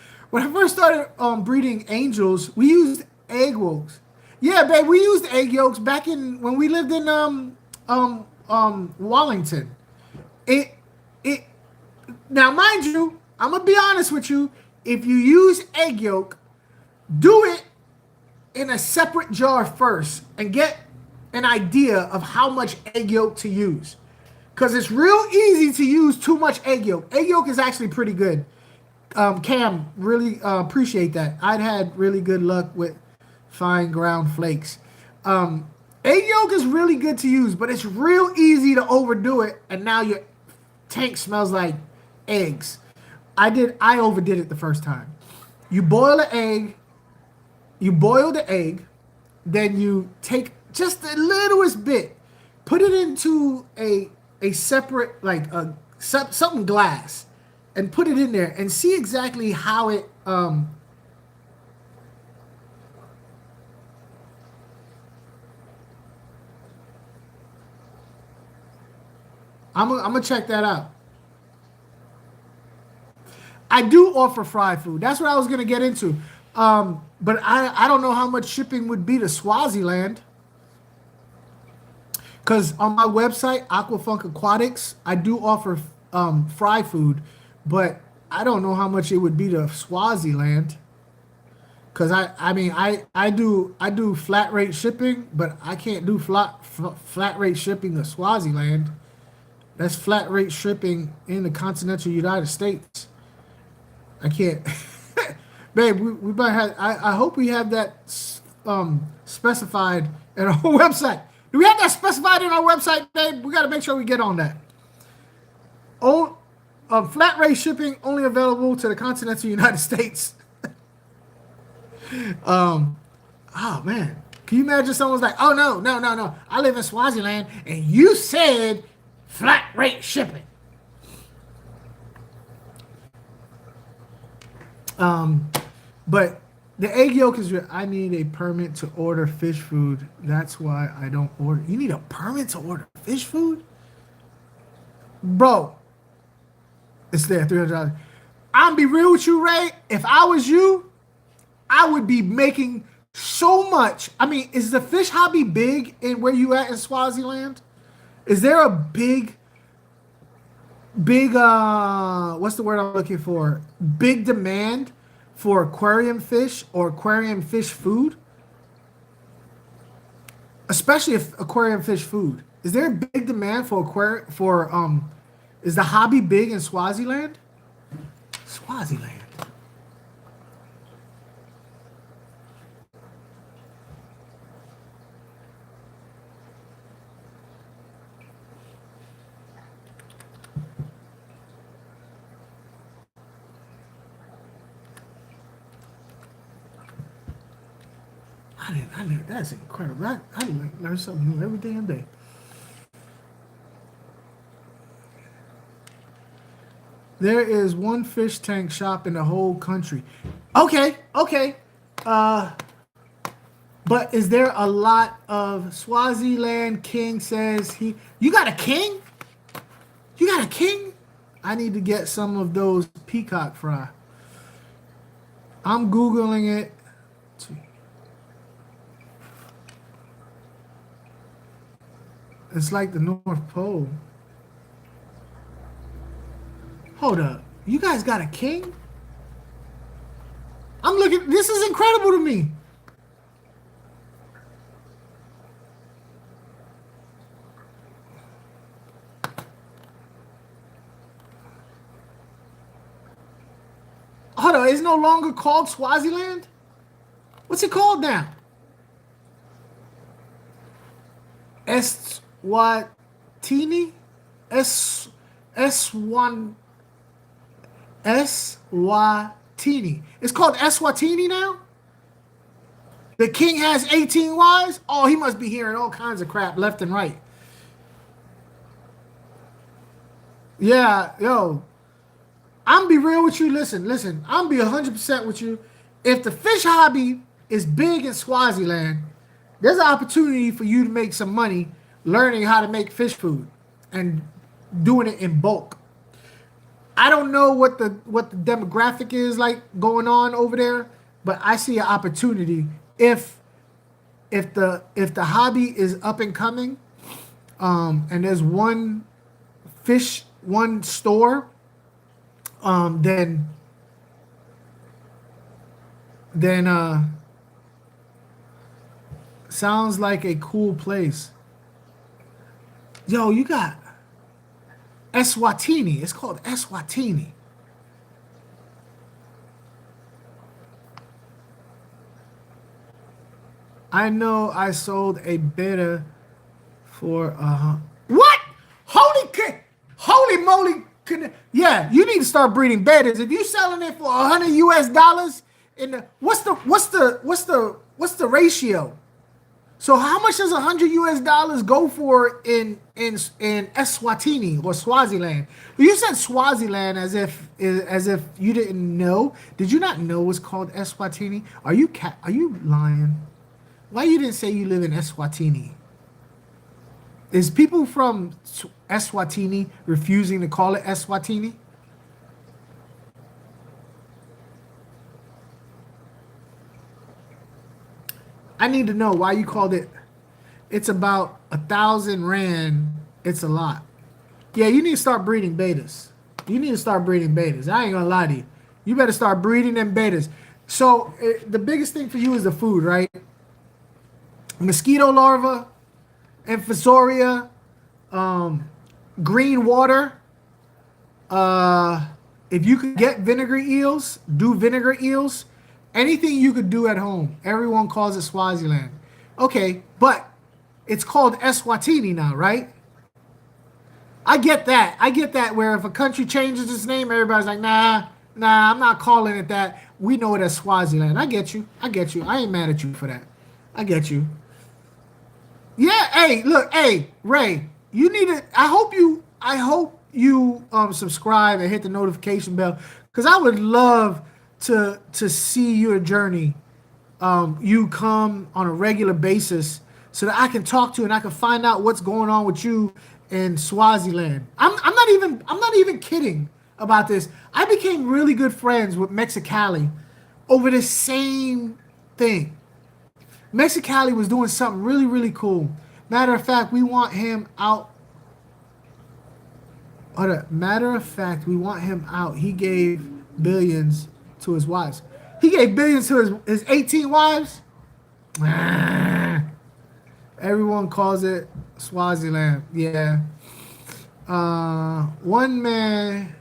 angels, we used egg yolks. Yeah, babe, we used egg yolks back in when we lived in Wallington. It it now mind you, I'm gonna be honest with you. If you use egg yolk, do it in a separate jar first and get an idea of how much egg yolk to use. Because it's real easy to use too much egg yolk. Egg yolk is actually pretty good. Cam, really appreciate that. I'd had really good luck with fine ground flakes. Egg yolk is really good to use, but it's real easy to overdo it, and now your tank smells like eggs. I overdid it the first time. You boil an egg, you boil the egg, then you take just the littlest bit, put it into a separate, like something glass, and put it in there and see exactly how it I'm gonna check that out. I do offer fried food. That's what I was gonna get into. But I don't know how much shipping would be to Swaziland. Because on my website, AQUA FUNK Aquatics, I do offer fry food, but I don't know how much it would be to Swaziland. Because I do flat rate shipping, but I can't do flat rate shipping to Swaziland. That's flat rate shipping in the continental United States. I can't. Babe, we might have. I hope we have that specified in our website. Do we have that specified in our website, babe? We got to make sure we get on that. Oh, flat rate shipping only available to the continental United States. Oh man, can you imagine someone's like, oh no, I live in Swaziland, and you said flat rate shipping. But the egg yolk is real. I need a permit to order fish food. That's why I don't order. You need a permit to order fish food? Bro, it's there, $300. I'm be real with you, Ray. If I was you, I would be making so much. I mean, is the fish hobby big in where you at in Swaziland? Is there a big what's the word I'm looking for? Big demand for aquarium fish or aquarium fish food? Especially if aquarium fish food. Is there a big demand for is the hobby big in Swaziland? Swaziland. That's incredible. I learn something new every damn day. There is one fish tank shop in the whole country. Okay. But is there a lot of Swaziland? King says you got a king? You got a king? I need to get some of those peacock fry. I'm Googling it. It's like the North Pole. Hold up. You guys got a king? I'm looking. This is incredible to me. Hold on. It's no longer called Swaziland? What's it called now? Eswatini? Eswatini? Eswatini. It's called Eswatini now? The king has 18 wives? Oh, he must be hearing all kinds of crap left and right. Yeah, yo. I'm be real with you. Listen. I'm be 100% with you. If the fish hobby is big in Swaziland, there's an opportunity for you to make some money learning how to make fish food and doing it in bulk. I don't know what the demographic is like going on over there, but I see an opportunity if the hobby is up and coming, and there's one store, then sounds like a cool place. Yo, you got Eswatini. It's called Eswatini. I know I sold a beta for what? Holy moly! Yeah, you need to start breeding betas. If you selling it for $100 US, what's the ratio? So how much does $100 US go for in Eswatini or Swaziland? Well, you said Swaziland as if you didn't know. Did you not know it's called Eswatini? Are you lying? Why you didn't say you live in Eswatini? Is people from Eswatini refusing to call it Eswatini? I need to know why you called it. It's about 1,000 rand. It's a lot. Yeah, you need to start breeding betas. I ain't gonna lie to you. You better start breeding them betas. So the biggest thing for you is the food, right? Mosquito larvae, Amphisoria, green water. If you could get vinegar eels, do vinegar eels. Anything you could do at home. Everyone calls it Swaziland. Okay, but it's called Eswatini now, right? I get that where if a country changes its name, everybody's like, nah, I'm not calling it that. We know it as Swaziland. I get you. I ain't mad at you for that. I get you. Yeah, hey, Ray, you need to, I hope you subscribe and hit the notification bell, because I would love to see your journey. You come on a regular basis so that I can talk to you and I can find out what's going on with you in Swaziland. I'm not even kidding about this. I became really good friends with Mexicali over this same thing. Mexicali was doing something really, really cool. Matter of fact, we want him out. He gave billions to his wives. He gave billions to his 18 wives? Everyone calls it Swaziland. Yeah. One man.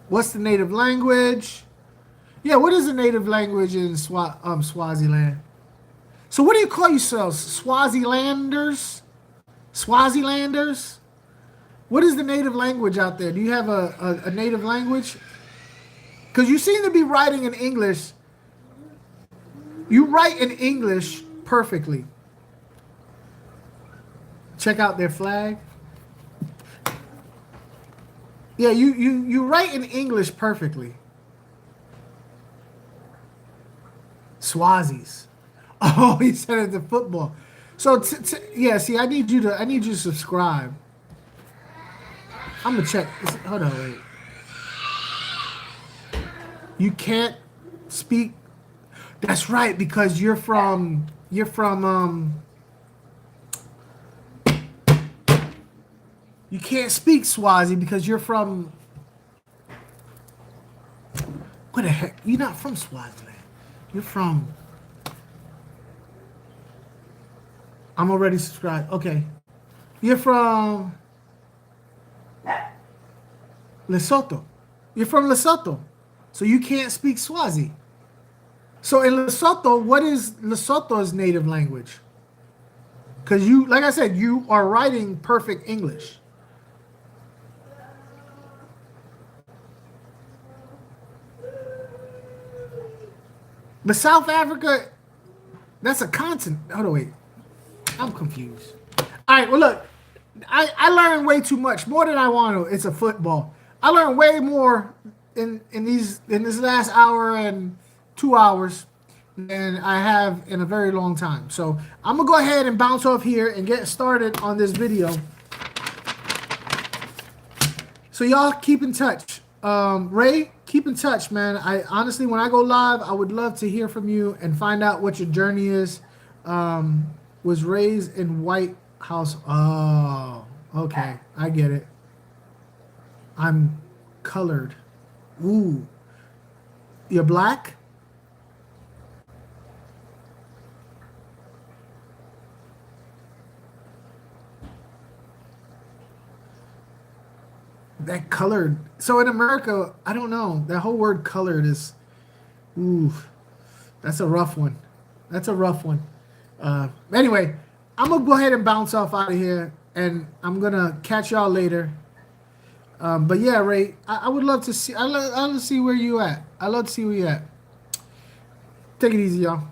What's the native language? Yeah, what is the native language in Swaziland? So what do you call yourselves? Swazilanders? What is the native language out there? Do you have a native language? Because you seem to be writing in English. You write in English perfectly. Check out their flag. Yeah, you write in English perfectly. Swazis. Oh, he said it to football. So yeah, see, I need you to subscribe. I'm gonna check. Hold on, wait. You can't speak. That's right, because you're from you can't speak Swazi because you're from, what the heck? You're not from Swaziland. You're from, I'm already subscribed. Okay. You're from Lesotho. You're from Lesotho. So you can't speak Swazi. So in Lesotho, what is Lesotho's native language? Because you, like I said, you are writing perfect English. But South Africa, that's a continent. Hold on, wait. I'm confused. All right, well, look, I learned way too much, more than I want to. It's a football. I learned way more in this last hour and 2 hours than I have in a very long time. So I'm gonna go ahead and bounce off here and get started on this video. So y'all keep in touch. Ray, keep in touch, man. I honestly, when I go live, I would love to hear from you and find out what your journey is. Was raised in White House. Oh, okay. I get it. I'm colored. Ooh. You're black? That colored. So in America, I don't know. That whole word colored is, ooh, that's a rough one. That's a rough one. Anyway, I'm gonna go ahead and bounce off out of here, and I'm gonna catch y'all later. But yeah, Ray, I would love to see. I love to see where you at. I love to see where you at. Take it easy, y'all.